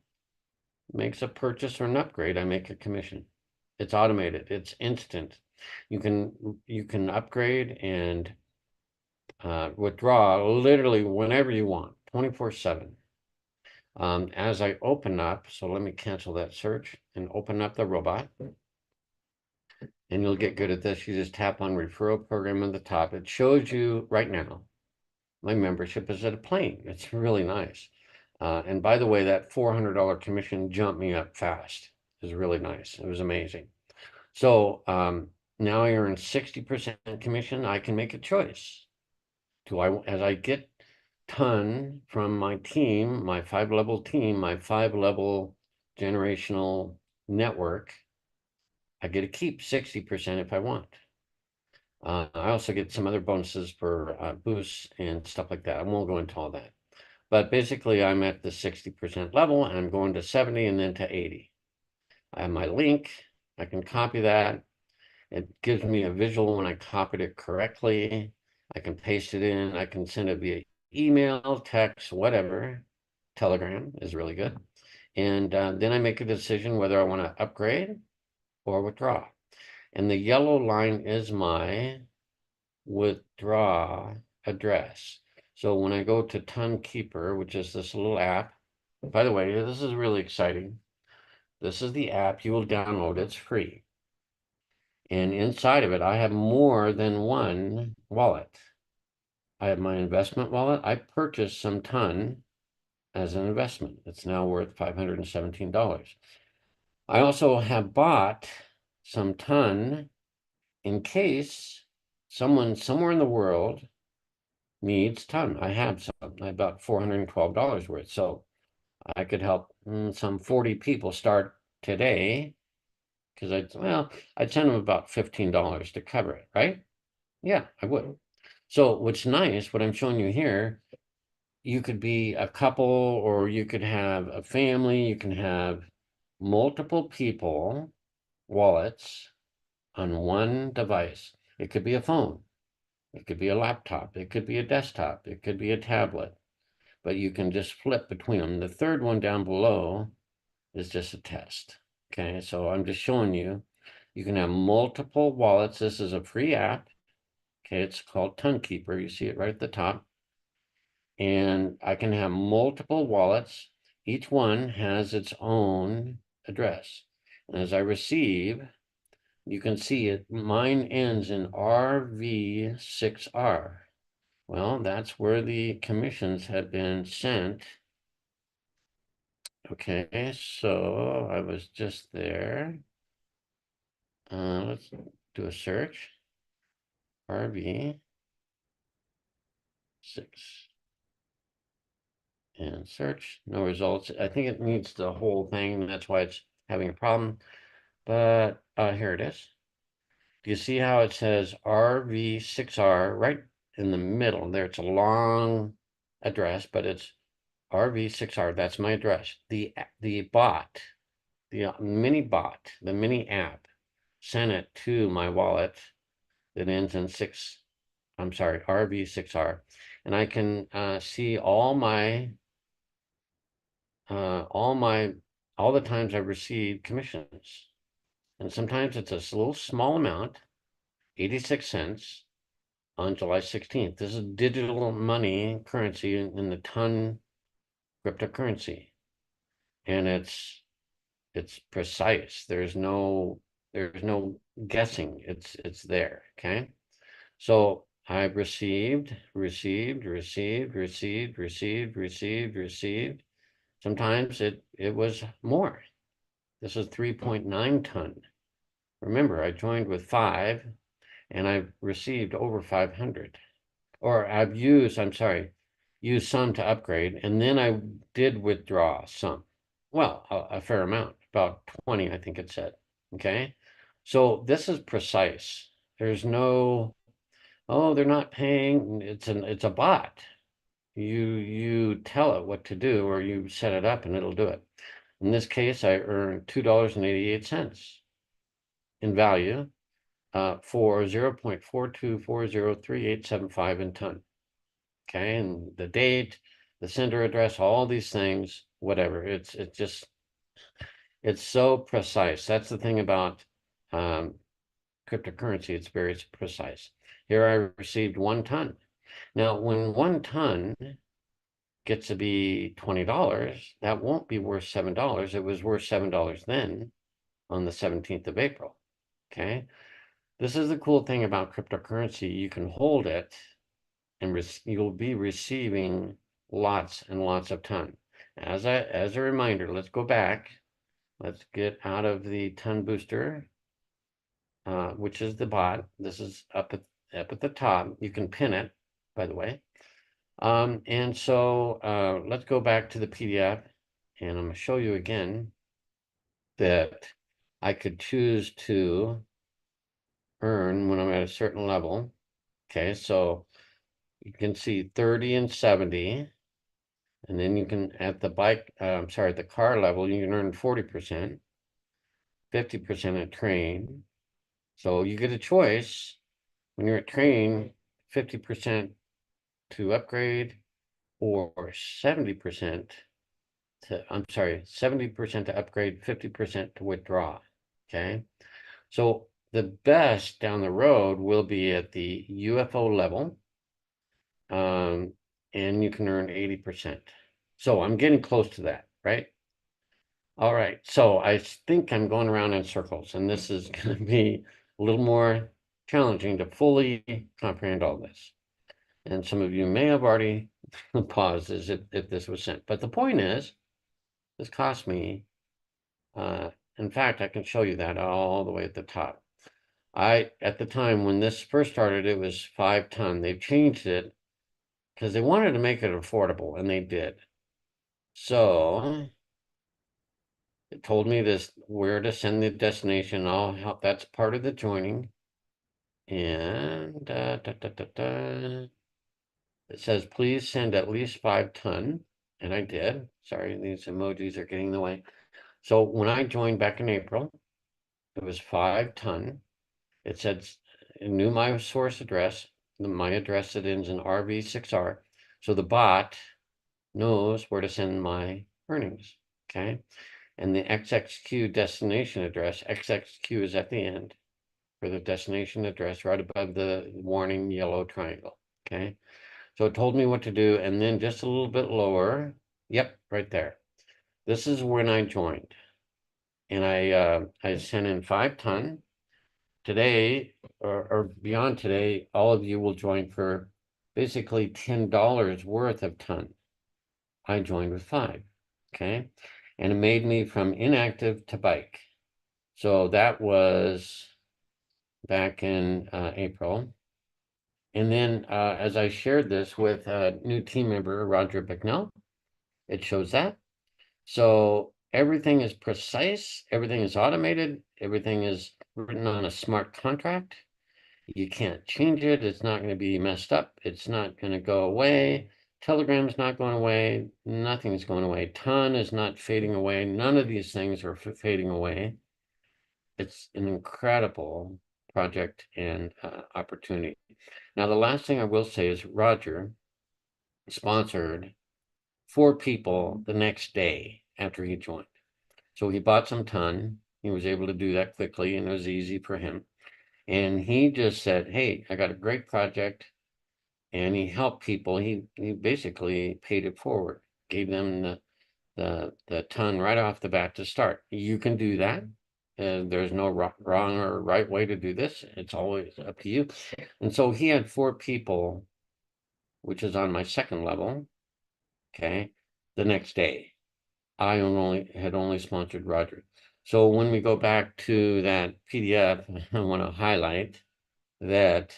[SPEAKER 1] makes a purchase or an upgrade, I make a commission. It's automated. It's instant. You can upgrade and withdraw literally whenever you want, 24/7. As I open up, so let me cancel that search and open up the robot. And you'll get good at this. You just tap on referral program on the top. It shows you right now, my membership is at a plane. It's really nice. And by the way, that $400 commission jumped me up fast. It was really nice. It was amazing. So now I earn 60% commission. I can make a choice. As I get ton from my team, my 5-level team, my 5-level generational network, I get to keep 60% if I want. I also get some other bonuses for boosts and stuff like that. I won't go into all that. But basically, I'm at the 60% level, and I'm going to 70 and then to 80. I have my link. I can copy that. It gives me a visual when I copied it correctly. I can paste it in. I can send it via email, text, whatever. Telegram is really good. And then I make a decision whether I want to upgrade or withdraw. And the yellow line is my withdraw address. So when I go to TonKeeper, which is this little app, by the way, this is really exciting. This is the app you will download. It's free. And inside of it, I have more than one wallet. I have my investment wallet. I purchased some ton as an investment. It's now worth $517. I also have bought some ton in case someone somewhere in the world needs ton. I have some. I bought $412 worth. So I could help some 40 people start today because I'd send them about $15 to cover it, right? Yeah, I would. So what's nice, what I'm showing you here, you could be a couple or you could have a family, you can have multiple people wallets on one device. It could be a phone, it could be a laptop, it could be a desktop, it could be a tablet, but you can just flip between them. The third one down below is just a test. Okay, so I'm just showing you, you can have multiple wallets. This is a free app. Okay, it's called TonKeeper. You see it right at the top. And I can have multiple wallets. Each one has its own address. And as I receive, you can see it, mine ends in RV6R. Well, that's where the commissions have been sent. Okay, so I was just there. Let's do a search. RV6 and search. No results. I think it needs the whole thing. That's why it's having a problem. But here it is. Do you see how it says RV6R right in the middle there? It's a long address, but it's RV6R. That's my address. The bot, the mini bot, the mini app sent it to my wallet that ends in RV6R. And I can see all the times I've received commissions. And sometimes it's a little small amount, 86 cents on July 16th. This is digital money currency in the ton cryptocurrency. And it's precise. There's no guessing. It's there. Okay. So I've received. Sometimes it was more. This is 3.9 ton. Remember, I joined with 5 and I've received over 500. Or used some to upgrade, and then I did withdraw some. Well, a fair amount, about 20, I think it said. Okay. So this is precise. There's no, oh, they're not paying. It's a bot. You tell it what to do, or you set it up and it'll do it. In this case, I earned $2.88 in value for 0.42403875 in ton. Okay, and the date, the sender address, all these things, whatever. It's so precise. That's the thing about cryptocurrency. It's very precise. Here I received 1 ton. Now, when 1 ton gets to be $20, that won't be worth $7. It was worth $7 then on the 17th of April. Okay. This is the cool thing about cryptocurrency. You can hold it and you'll be receiving lots and lots of ton. As a reminder, let's go back. Let's get out of the TonBooster, which is the bot. This is up at the top. You can pin it, by the way. And so let's go back to the PDF, and I'm going to show you again that I could choose to earn when I'm at a certain level. Okay, so you can see 30 and 70, and then you can, at the the car level, you can earn 40%, 50% at train. So you get a choice when you're at train, 50% to upgrade, or 70% 70% to upgrade, 50% to withdraw. Okay. So the best down the road will be at the UFO level. And you can earn 80%. So I'm getting close to that, right? All right. So I think I'm going around in circles, and this is going to be a little more challenging to fully comprehend all this. And some of you may have already paused as if this was sent. But the point is, this cost me, in fact, I can show you that all the way at the top. At the time when this first started, it was 5 ton. They've changed it because they wanted to make it affordable, and they did. So It told me this where to send the destination. I'll help. That's part of the joining. And it says, please send at least 5 ton. And I did. Sorry, these emojis are getting in the way. So when I joined back in April, it was 5 ton. It said, it knew my source address, my address that ends in RV6R. So the bot knows where to send my earnings. Okay. And the XXQ destination address, XXQ is at the end for the destination address, right above the warning yellow triangle. Okay. So it told me what to do. And then just a little bit lower. Yep, right there. This is when I joined. And I sent in 5 ton. Today, or beyond today, all of you will join for basically $10 worth of ton. I joined with 5. Okay. And it made me from inactive to bike. So that was back in April. And then as I shared this with a new team member, Roger Bicknell, it shows that. So everything is precise, everything is automated, everything is written on a smart contract. You can't change it. It's not going to be messed up. It's not going to go away. Telegram's not going away. Nothing's going away. Ton is not fading away. None of these things are fading away. It's an incredible project and opportunity. Now, the last thing I will say is Roger sponsored 4 people the next day after he joined. So he bought some ton. He was able to do that quickly, and it was easy for him. And he just said, hey, I got a great project. And he helped people. He basically paid it forward, gave them the ton right off the bat to start. You can do that. There's no wrong or right way to do this. It's always up to you. And so he had 4 people, which is on my second level. Okay. The next day, I had only sponsored Roger. So when we go back to that PDF, I want to highlight that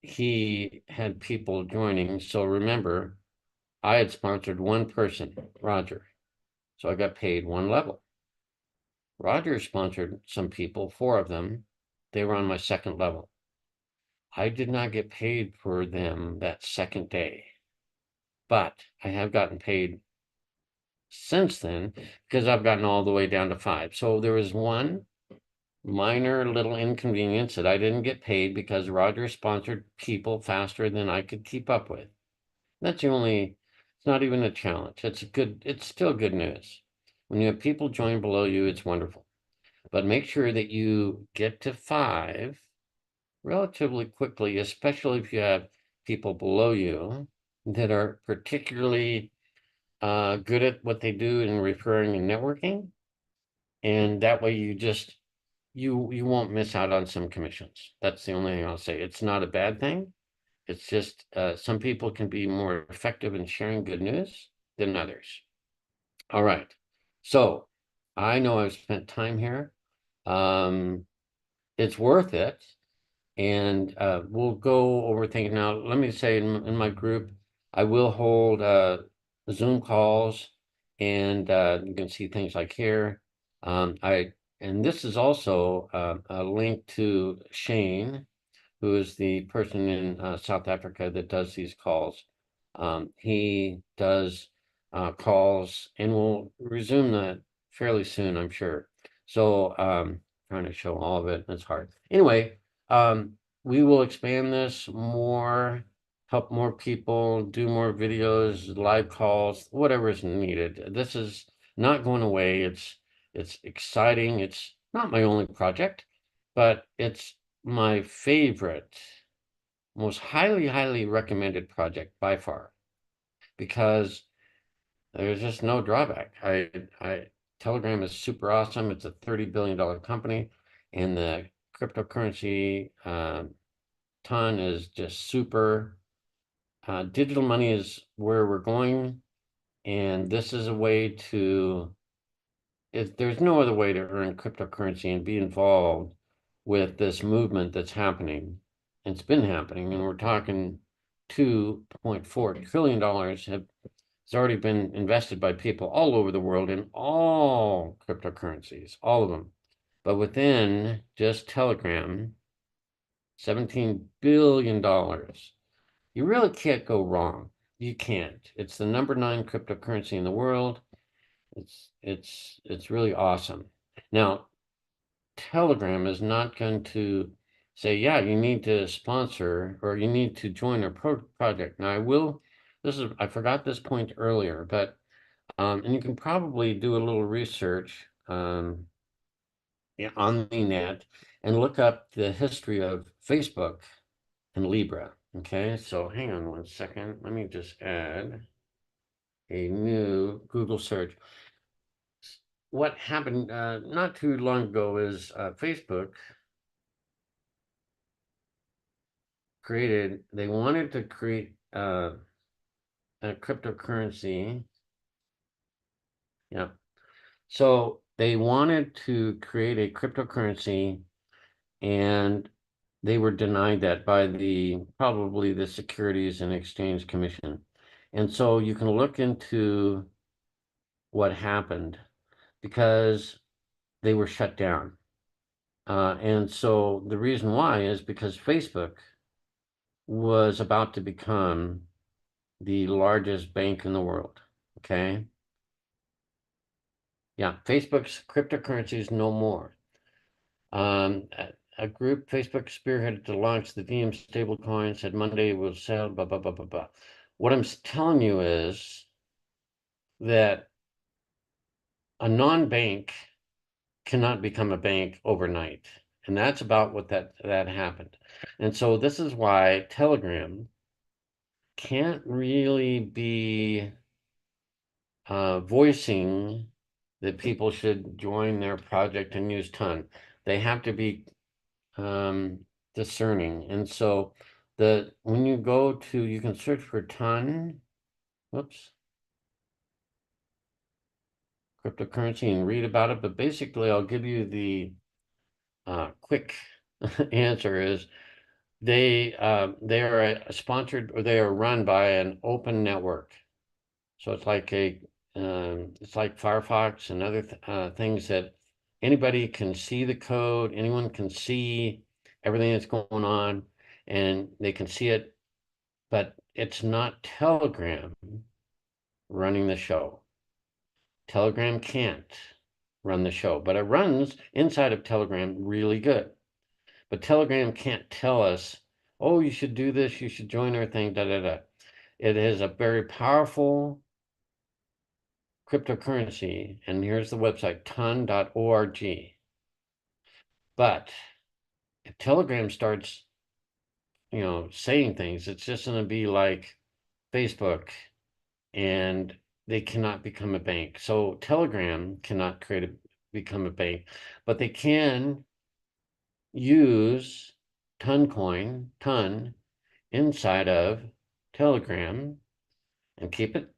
[SPEAKER 1] he had people joining. So remember, I had sponsored one person, Roger. So I got paid 1 level. Roger sponsored some people, 4 of them. They were on my second level. I did not get paid for them that second day, but I have gotten paid since then because I've gotten all the way down to 5. So there was one minor little inconvenience that I didn't get paid because Roger sponsored people faster than I could keep up with. That's the only, it's not even a challenge. It's still good news. When you have people join below you, it's wonderful. But make sure that you get to 5 relatively quickly, especially if you have people below you that are particularly good at what they do in referring and networking. And that way you won't miss out on some commissions. That's the only thing I'll say. It's not a bad thing. It's just some people can be more effective in sharing good news than others. All right. So I know I've spent time here. It's worth it. And we'll go over things now. Let me say in my group, I will hold Zoom calls, and you can see things like here. And this is also a link to Shane, who is the person in South Africa that does these calls. He does calls, and we'll resume that fairly soon, I'm sure. So trying to show all of it, it's hard. Anyway, we will expand this more, help more people, do more videos, live calls, whatever is needed. This is not going away. It's exciting. It's not my only project, but it's my favorite, most highly recommended project by far, because there's just no drawback. Telegram is super awesome. It's a $30 billion company, and the cryptocurrency ton is just super. Digital money is where we're going, and this is a way to, if there's no other way to earn cryptocurrency and be involved with this movement that's happening. It's been happening, and we're talking $2.4 trillion have It's already been invested by people all over the world in all cryptocurrencies, all of them. But within just Telegram, $17 billion. You really can't go wrong. You can't. It's the number 9 cryptocurrency in the world. It's really awesome. Now, Telegram is not going to say, yeah, you need to sponsor or you need to join our project. Now, I forgot this point earlier, but, and you can probably do a little research on the net and look up the history of Facebook and Libra. Okay, so hang on one second. Let me just add a new Google search. What happened not too long ago is Facebook they wanted to create a cryptocurrency. Yeah. So they wanted to create a cryptocurrency and they were denied that by probably the Securities and Exchange Commission. And so you can look into what happened because they were shut down. And so the reason why is because Facebook was about to become the largest bank in the world. Okay. Yeah. Facebook's cryptocurrency is no more. A group Facebook spearheaded to launch the VM stablecoin said Monday will sell, blah, blah, blah, blah, blah. What I'm telling you is that a non-bank cannot become a bank overnight. And that's about what that happened. And so this is why Telegram can't really be voicing that people should join their project and use Ton. They have to be discerning. And so when you go to, you can search for Ton, whoops, cryptocurrency and read about it. But basically, I'll give you the quick answer is they are sponsored or they are run by an open network. So it's like it's like Firefox and other things that anybody can see the code, anyone can see everything that's going on, and they can see it, but it's not Telegram running the show. Telegram can't run the show, but it runs inside of Telegram really good. But Telegram can't tell us, oh, you should do this, you should join our thing, da da da. It is a very powerful cryptocurrency, and here's the website, ton.org. But if Telegram starts, saying things, it's just going to be like Facebook, and they cannot become a bank. So Telegram cannot become a bank, but they can use Ton inside of Telegram and keep it,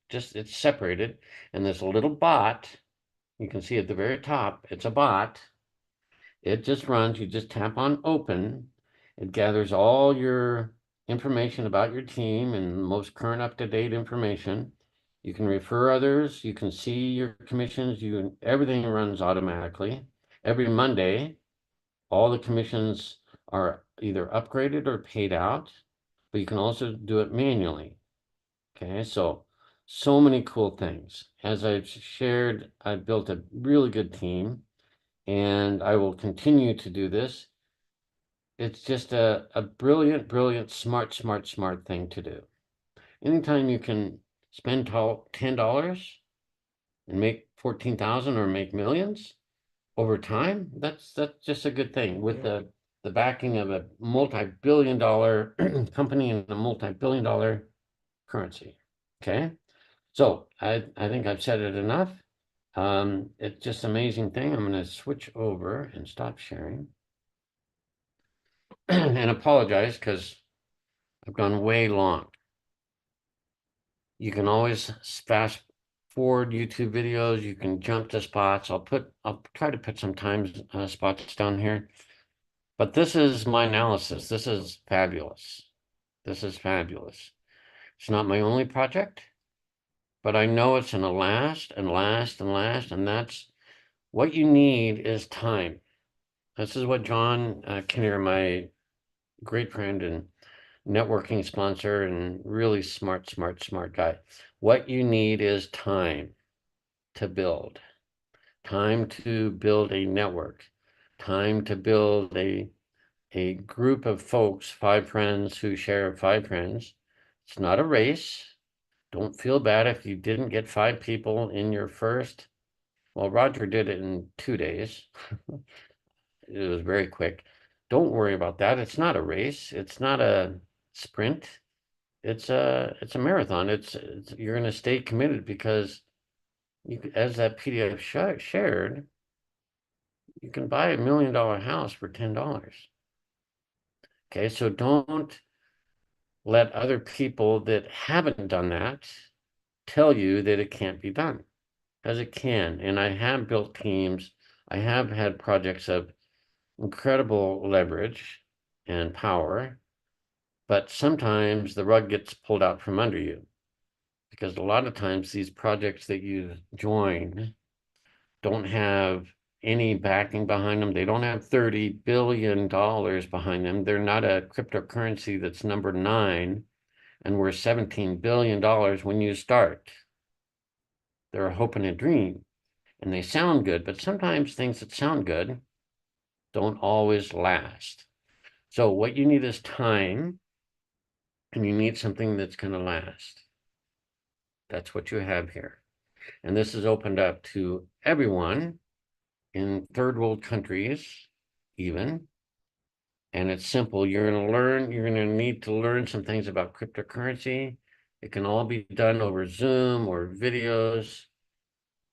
[SPEAKER 1] just it's separated. And there's a little bot. You can see at the very top, it's a bot. It just runs, you just tap on open. It gathers all your information about your team and most current up-to-date information. You can refer others, you can see your commissions, everything runs automatically. Every Monday, all the commissions are either upgraded or paid out, but you can also do it manually. Okay, so many cool things. As I've shared, I've built a really good team and I will continue to do this. It's just a brilliant, brilliant, smart thing to do. Anytime you can spend $10 and make 14,000 or make millions over time, that's just a good thing with the backing of a multi-billion-dollar company and a multi-billion-dollar currency. Okay, so I think I've said it enough. It's just an amazing thing. I'm going to switch over and stop sharing and apologize because I've gone way long. You can always fast forward YouTube videos. You can jump to spots. I'll try to put some time spots down here. But this is my analysis. This is fabulous. This is fabulous. It's not my only project. but I know it's gonna last and last and last, and that's what you need is time. This is what John Kinnear, my great friend and networking sponsor and really smart guy. What you need is time to build, time to build a network, time to build a group of folks, 5 friends who share 5 friends. It's not a race. Don't feel bad if you didn't get 5 people in your first. Well, Roger did it in 2 days. It was very quick. Don't worry about that. It's not a race. It's not a sprint. It's a marathon. It's you're going to stay committed because as that PDF shared, you can buy $1 million house for $10. Okay, so don't let other people that haven't done that tell you that it can't be done, because it can. And I have built teams. I have had projects of incredible leverage and power, but sometimes the rug gets pulled out from under you, because a lot of times these projects that you join don't have any backing behind them. They don't have $30 billion behind them. They're not a cryptocurrency that's number 9 and worth $17 billion when you start. They're a hope and a dream, and they sound good, but sometimes things that sound good don't always last. So what you need is time, and you need something that's going to last. That's what you have here. And this is opened up to everyone in third world countries, even. And it's simple. You're going to need to learn some things about cryptocurrency. It can all be done over Zoom or videos.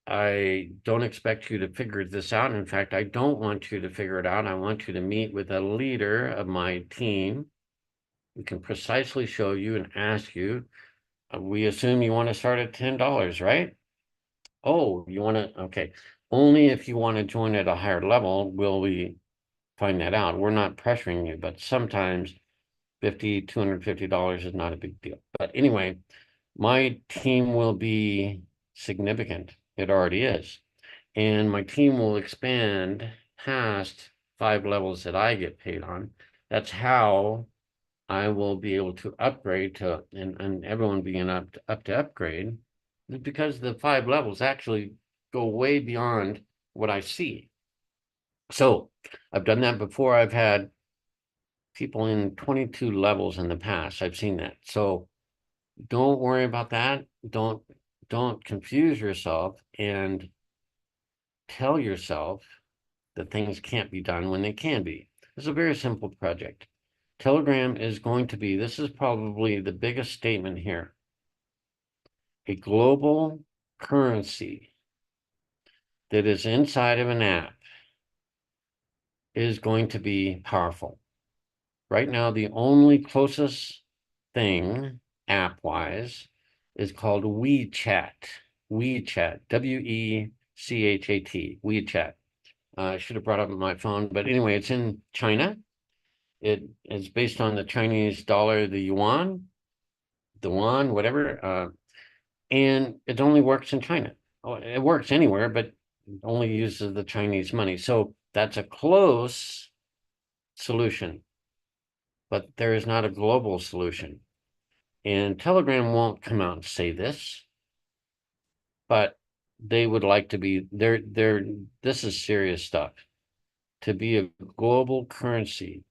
[SPEAKER 1] I don't expect you to figure this out. In fact, I don't want you to figure it out. I want you to meet with a leader of my team who can precisely show you and ask you. We assume you want to start at $10, right? Oh, you want to, okay. Only if you want to join at a higher level will we find that out. We're not pressuring you, but sometimes $250 is not a big deal. But anyway, my team will be significant. It already is. And my team will expand past 5 levels that I get paid on. That's how I will be able to upgrade to, and everyone being up to upgrade, because the 5 levels actually go way beyond what I see. So I've done that before. I've had people in 22 levels in the past. I've seen that. So don't worry about that. Don't confuse yourself and tell yourself that things can't be done when they can be. It's a very simple project. Telegram is going to be, this is probably the biggest statement here, a global currency that is inside of an app is going to be powerful. Right now, the only closest thing app-wise is called WeChat. WeChat, WeChat, WeChat. I should have brought up my phone, but anyway, it's in China. It is based on the Chinese dollar, the yuan, whatever, and it only works in China. Oh, it works anywhere, but it only uses the Chinese money. So that's a close solution, but there is not a global solution. And Telegram won't come out and say this, but they would like to be, this is serious stuff, to be a global currency.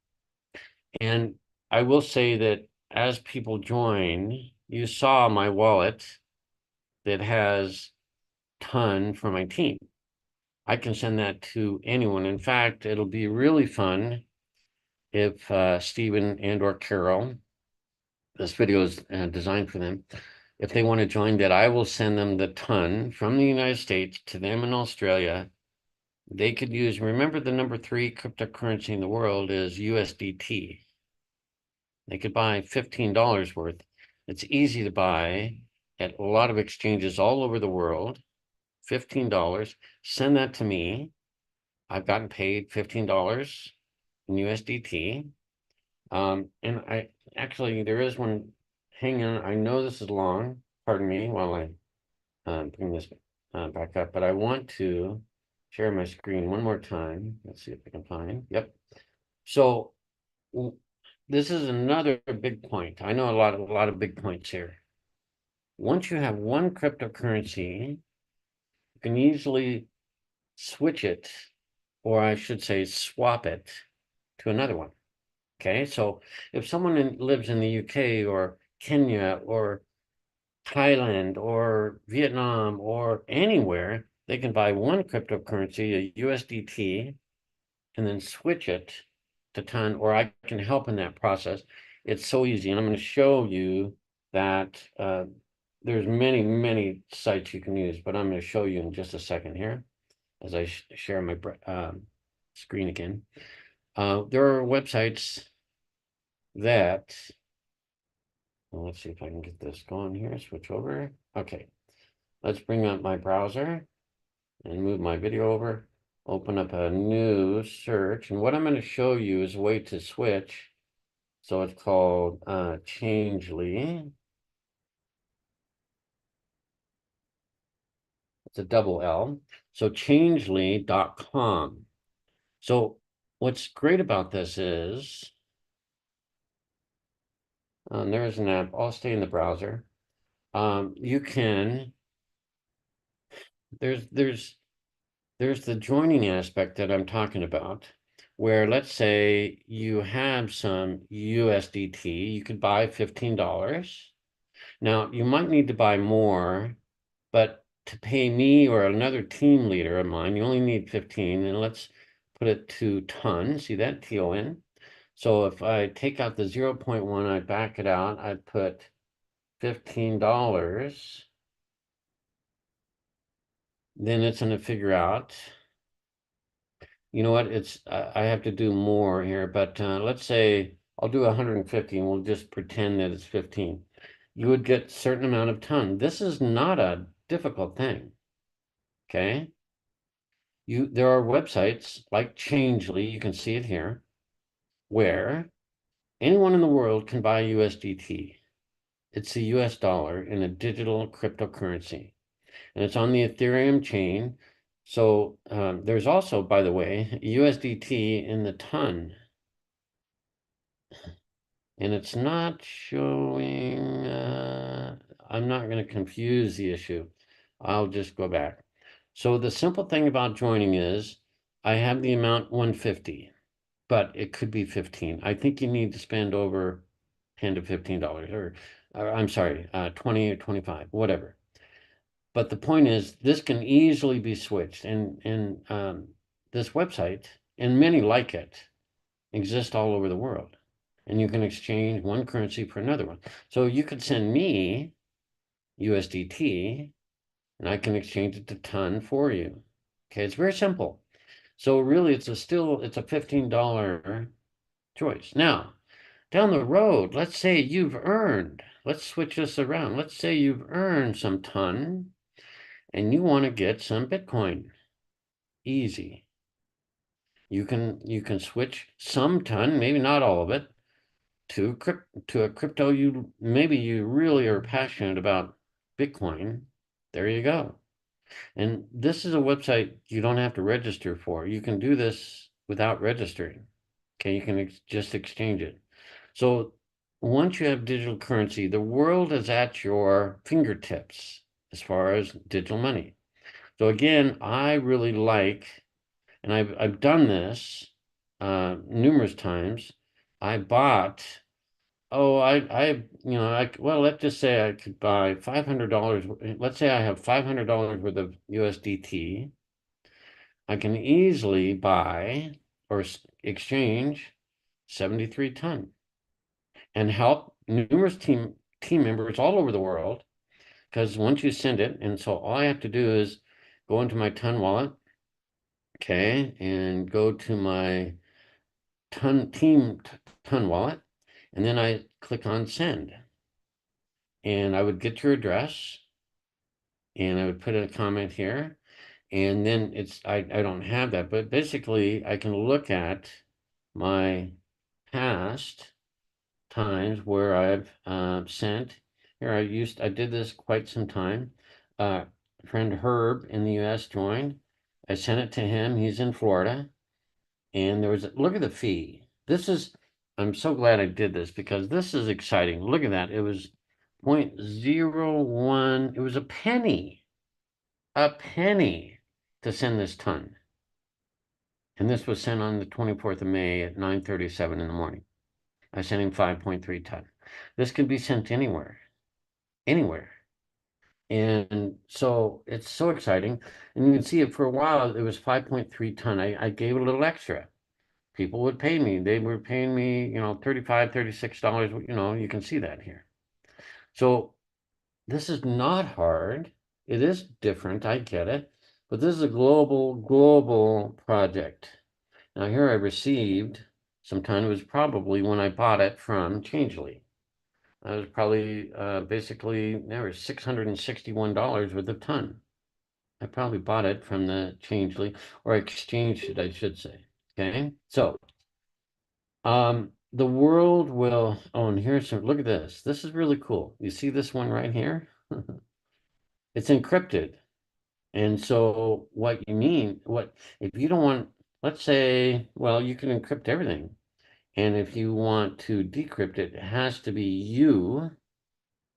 [SPEAKER 1] And I will say that as people join, you saw my wallet that has ton for my team. I can send that to anyone. In fact, it'll be really fun if Stephen and or Carol, this video is designed for them, if they want to join that, I will send them the ton from the United States to them in Australia. They could use, remember the number 3 cryptocurrency in the world is USDT. They could buy $15 worth. It's easy to buy at a lot of exchanges all over the world. $15. Send that to me. I've gotten paid $15 in USDT. And I actually, there is one. Hang on. I know this is long. Pardon me while I bring this back up, but I want to share my screen one more time. Let's see if I can find. Yep. So this is another big point. I know a lot of big points here. Once you have one cryptocurrency, you can easily switch it, or I should say swap it to another one. Okay, so if someone lives in the UK or Kenya or Thailand or Vietnam or anywhere, they can buy one cryptocurrency, a USDT, and then switch it to ton, or I can help in that process. It's so easy, and I'm going to show you that there's many sites you can use, but I'm going to show you in just a second here as I share my screen again. There are websites that, well, let's see if I can get this going here, switch over. Okay, let's bring up my browser and move my video over, open up a new search. And what I'm going to show you is a way to switch. So it's called Changely. It's a double L. So changely.com. So what's great about this is, there's an app. I'll stay in the browser. You can, there's the joining aspect that I'm talking about, where let's say you have some USDT, you could buy $15. Now, you might need to buy more, but to pay me or another team leader of mine, you only need 15, and let's put it to ton. See that, TON? So if I take out the 0.1, I back it out, I put $15, then it's going to figure out, you know what, it's I have to do more here, but let's say I'll do 150 and we'll just pretend that it's 15. You would get a certain amount of ton. This is not a difficult thing, okay? There are websites like Changely, you can see it here, where anyone in the world can buy USDT. It's the US dollar in a digital cryptocurrency, and it's on the Ethereum chain. So there's also, by the way, USDT in the ton, and it's not showing, I'm not going to confuse the issue. I'll just go back. So the simple thing about joining is I have the amount 150, but it could be 15. I think you need to spend over 10 to $15 or I'm sorry, 20 or 25, whatever. But the point is, this can easily be switched, and this website and many like it exist all over the world, and you can exchange one currency for another one. So you could send me USDT, and I can exchange it to ton for you. Okay, it's very simple. So really, it's a $15 choice. Now, down the road, let's say you've earned, let's switch this around. Let's say you've earned some ton and you want to get some Bitcoin. Easy. You can switch some ton, maybe not all of it, to a crypto maybe you really are passionate about Bitcoin. There you go. And this is a website you don't have to register for. You can do this without registering. Okay, you can just exchange it. So once you have digital currency, the world is at your fingertips as far as digital money. So again, I really like, and I've done this numerous times. I bought, oh, well, let's just say I could buy $500. Let's say I have $500 worth of USDT. I can easily buy or exchange 73 ton and help numerous team members all over the world. Because once you send it, and so all I have to do is go into my ton wallet, okay, and go to my ton wallet, and then I click on send, and I would get your address, and I would put a comment here, and then I don't have that, but basically I can look at my past times where I've sent. Here I did this quite some time. friend Herb in the US joined. I sent it to him. He's in Florida. And there was, look at the fee. I'm so glad I did this because this is exciting. Look at that. It was 0.01. It was a penny to send this ton. And this was sent on the 24th of May at 9:37 in the morning. I sent him 5.3 ton. This can be sent anywhere, anywhere. And so it's so exciting. And you can see it for a while, it was 5.3 ton. I gave a little extra. People would pay me. They were paying me, $35, $36. You can see that here. So this is not hard. It is different. I get it. But this is a global project. Now here I received sometime, it was probably when I bought it from Changely. I was probably basically, there was $661 worth of ton. I probably bought it from the Changely, or exchanged it, I should say. Okay, so the world will, oh, and here's some, look at this. This is really cool. You see this one right here? It's encrypted. And so what you mean, if you don't want, let's say, well, you can encrypt everything. And if you want to decrypt it, it has to be you,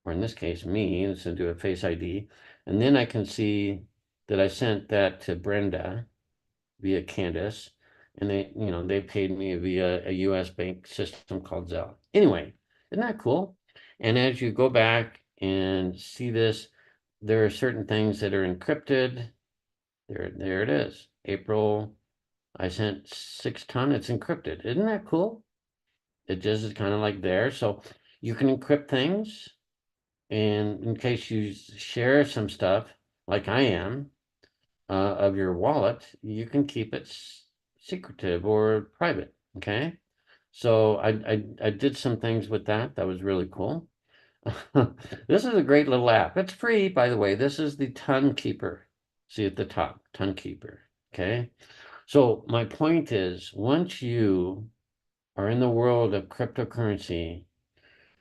[SPEAKER 1] or in this case, me, and so do a Face ID. And then I can see that I sent that to Brenda via Candace, and they paid me via a US bank system called Zelle. Anyway, isn't that cool? And as you go back and see this, there are certain things that are encrypted. There it is. April, I sent 6 ton, it's encrypted. Isn't that cool? It just is kind of like there. So you can encrypt things, and in case you share some stuff, like I am, of your wallet, you can keep it secretive or private. Okay. So I did some things with that. That was really cool. This is a great little app. It's free, by the way. This is the Ton Keeper. See at the top, Ton Keeper. Okay. So my point is, once you are in the world of cryptocurrency,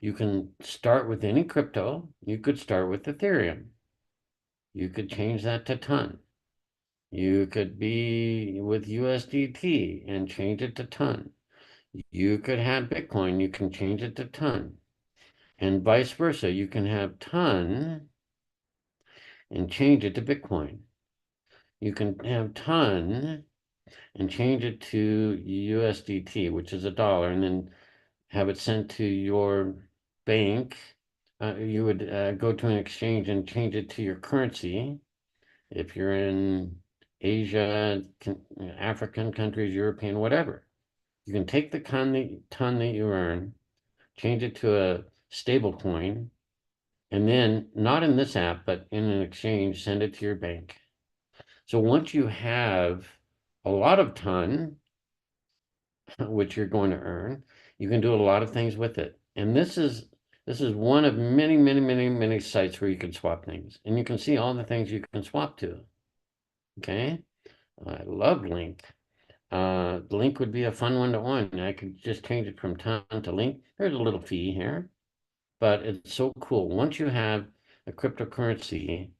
[SPEAKER 1] you can start with any crypto. You could start with Ethereum. You could change that to Ton. You could be with USDT and change it to ton. You could have Bitcoin, you can change it to ton. And vice versa, you can have ton and change it to Bitcoin. You can have ton and change it to USDT, which is a dollar, and then have it sent to your bank. You would go to an exchange and change it to your currency. If you're in Asia, African countries, European, whatever. You can take the ton that you earn, change it to a stable coin, and then not in this app, but in an exchange, send it to your bank. So once you have a lot of ton, which you're going to earn, you can do a lot of things with it. And this is one of many sites where you can swap things. And you can see all the things you can swap to. Okay. I love Link. Link would be a fun one to own. I could just change it from ton to Link. There's a little fee here, but it's so cool. Once you have a cryptocurrency,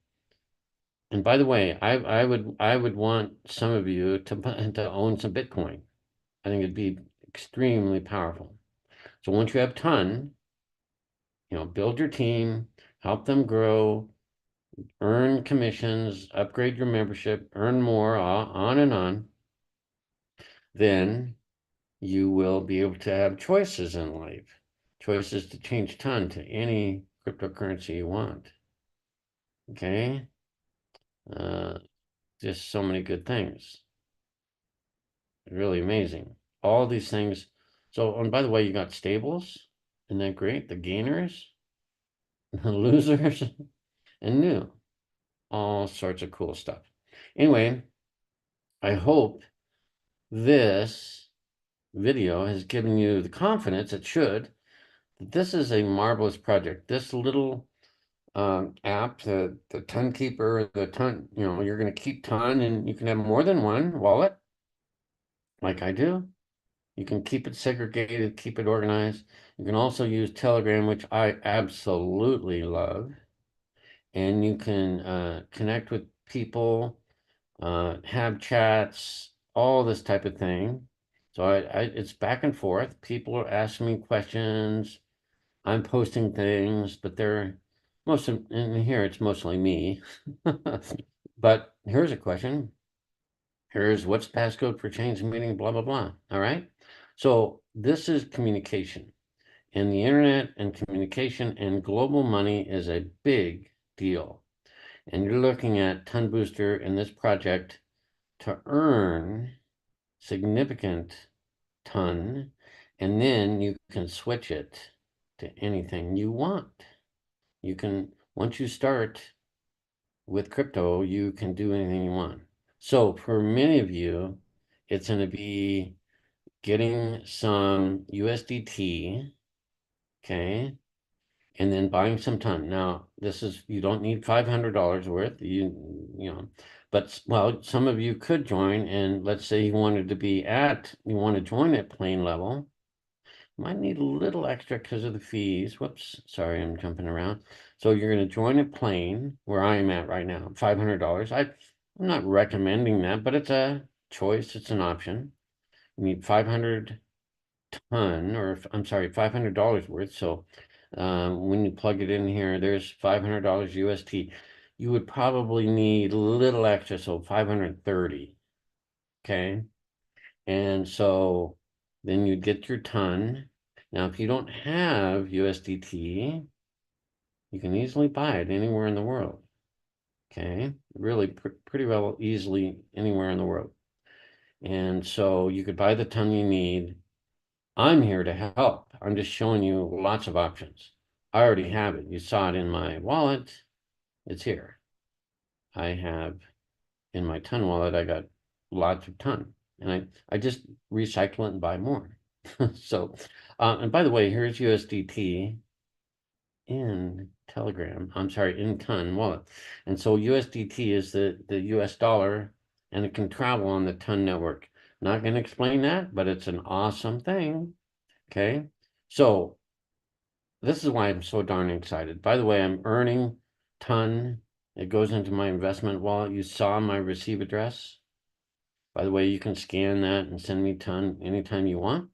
[SPEAKER 1] and by the way, I would want some of you to own some Bitcoin. I think it'd be extremely powerful. So once you have ton, build your team, help them grow, earn commissions, upgrade your membership, earn more, on and on, then you will be able to have choices in life, choices to change ton to any cryptocurrency you want. Okay. Uh, just so many good things. Really amazing. All these things. So, and by the way, you got stables. Isn't that great? The gainers, the losers, and new. All sorts of cool stuff. Anyway, I hope this video has given you the confidence, it should, that this is a marvelous project. This little app, the Ton Keeper, the ton, you're going to keep ton, and you can have more than one wallet, like I do. You can keep it segregated, keep it organized. You can also use Telegram, which I absolutely love. and you can connect with people, have chats, all this type of thing. So it's back and forth. People are asking me questions. I'm posting things, but they're most of, in here it's mostly me. But here's a question. Here's what's passcode for change meeting, blah, blah, blah. All right. So this is communication. And the internet and communication and global money is a big deal. And you're looking at TonBooster in this project to earn significant ton, and then you can switch it to anything you want. You can, once you start with crypto, you can do anything you want. So for many of you, it's going to be getting some USDT, okay, and then buying some ton. Now, this is, you don't need $500 worth, you know, but well, some of you could join, and let's say you wanted to be at, you want to join at plain level. Might need a little extra because of the fees. Whoops, sorry, I'm jumping around. So you're going to join at plain, where I am at right now, $500. I'm not recommending that, but it's a choice, it's an option. You need 500 ton, or I'm sorry, $500 worth. So when you plug it in here, there's $500 UST. You would probably need a little extra, so 530. Okay. And so then you get your ton. Now, if you don't have USDT, you can easily buy it anywhere in the world. Okay. Really pretty well easily anywhere in the world. And so you could buy the ton you need. I'm here to help. I'm just showing you lots of options. I already have it. You saw it in my wallet. It's here. I have in my ton wallet, I got lots of ton. And I just recycle it and buy more. So, and by the way, here's USDT in Telegram. I'm sorry, in ton wallet. And so USDT is the US dollar, and it can travel on the ton network. Not going to explain that, but it's an awesome thing. Okay. So this is why I'm so darn excited. By the way, I'm earning ton. It goes into my investment wallet. You saw my receive address. By the way, you can scan that and send me ton anytime you want.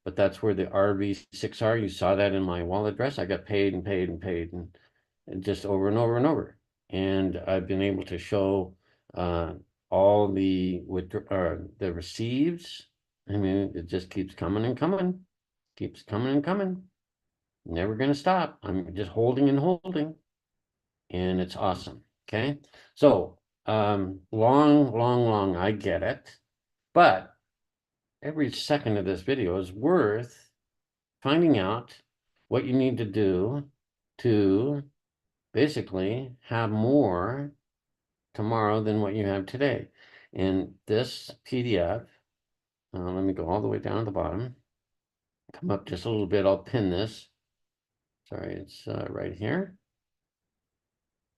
[SPEAKER 1] But that's where the RV6 are. You saw that in my wallet address. I got paid and paid and paid and just over and over and over. And I've been able to show all the the receives. I mean, it just keeps coming and coming, keeps coming and coming. Never going to stop. I'm just holding and holding, and it's awesome. Okay. So, long, I get it, but every second of this video is worth finding out what you need to do to basically have more tomorrow than what you have today. And this PDF, let me go all the way down to the bottom, come up just a little bit. I'll pin this. Sorry, it's right here.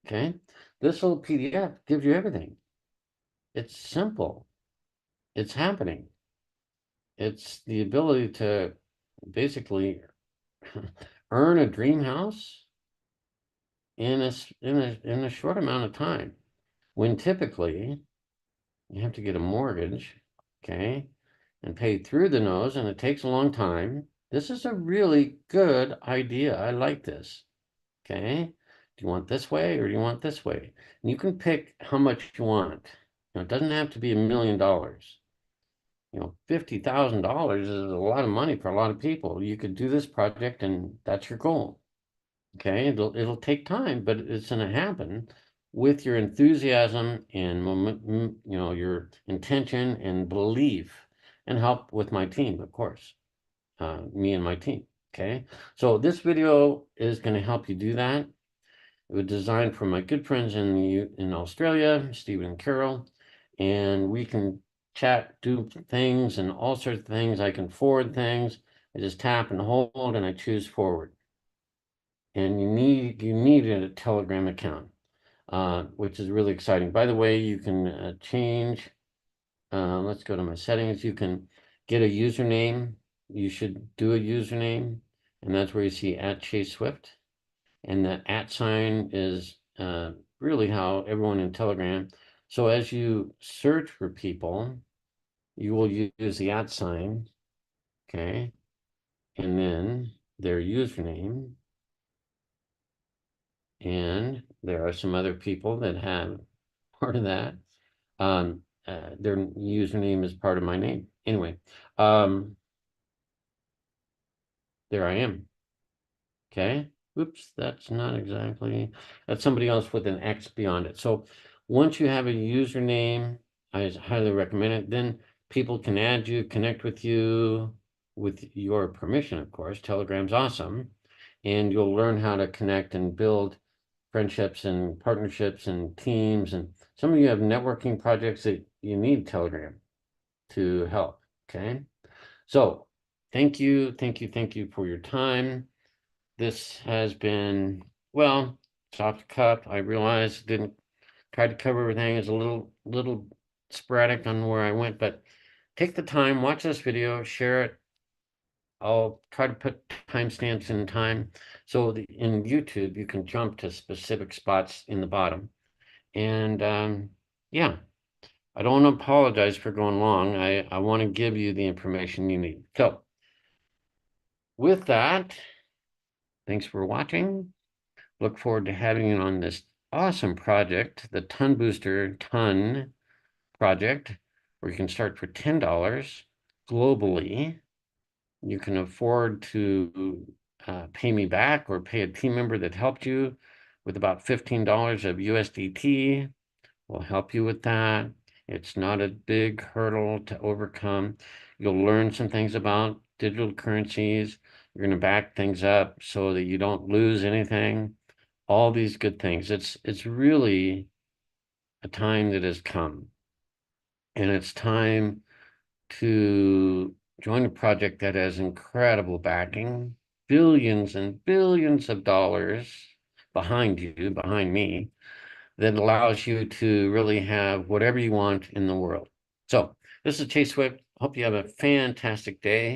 [SPEAKER 1] Okay. This little PDF gives you everything. It's simple. It's happening. It's the ability to basically earn a dream house in a short amount of time, when typically you have to get a mortgage, okay, and pay through the nose, and it takes a long time. This is a really good idea. I like this. Okay. Do you want this way or do you want this way? And you can pick how much you want. It doesn't have to be $1 million. $50,000 is a lot of money for a lot of people. You could do this project and that's your goal. Okay. It'll take time, but it's going to happen with your enthusiasm and your intention and belief, and help with my team, of course, me and my team. Okay. So this video is going to help you do that. It was designed for my good friends in Australia, Stephen and Carol, and we can chat, do things, and all sorts of things. I can forward things. I just tap and hold, and I choose forward. And you need a Telegram account, which is really exciting. By the way, you can change. Let's go to my settings. You can get a username. You should do a username, and that's where you see @ChaseSwift. And the @ sign is really how everyone in Telegram. So as you search for people, you will use the @ sign, okay, and then their username. And there are some other people that have part of that. Their username is part of my name. Anyway, there I am. Okay. Oops, that's not exactly, that's somebody else with an X beyond it. So once you have a username, I highly recommend it. Then people can add you, connect with you with your permission, of course. Telegram's awesome. And you'll learn how to connect and build friendships and partnerships and teams. And some of you have networking projects that you need Telegram to help. Okay. So thank you, thank you, thank you for your time. This has been, well, soft cup. I realized didn't try to cover everything. It's a little sporadic on where I went, but take the time, watch this video, share it. I'll try to put timestamps in time. So in YouTube, you can jump to specific spots in the bottom. And yeah, I don't want to apologize for going long. I want to give you the information you need. So with that, thanks for watching. Look forward to having you on this awesome project, the TonBooster Ton project, where you can start for $10 globally. You can afford to pay me back or pay a team member that helped you with about $15 of USDT. We'll help you with that. It's not a big hurdle to overcome. You'll learn some things about digital currencies. You're going to back things up so that you don't lose anything. All these good things. It's really a time that has come, and it's time to join a project that has incredible backing, billions and billions of dollars behind you, behind me, that allows you to really have whatever you want in the world. So this is Chase Swift. Hope you have a fantastic day.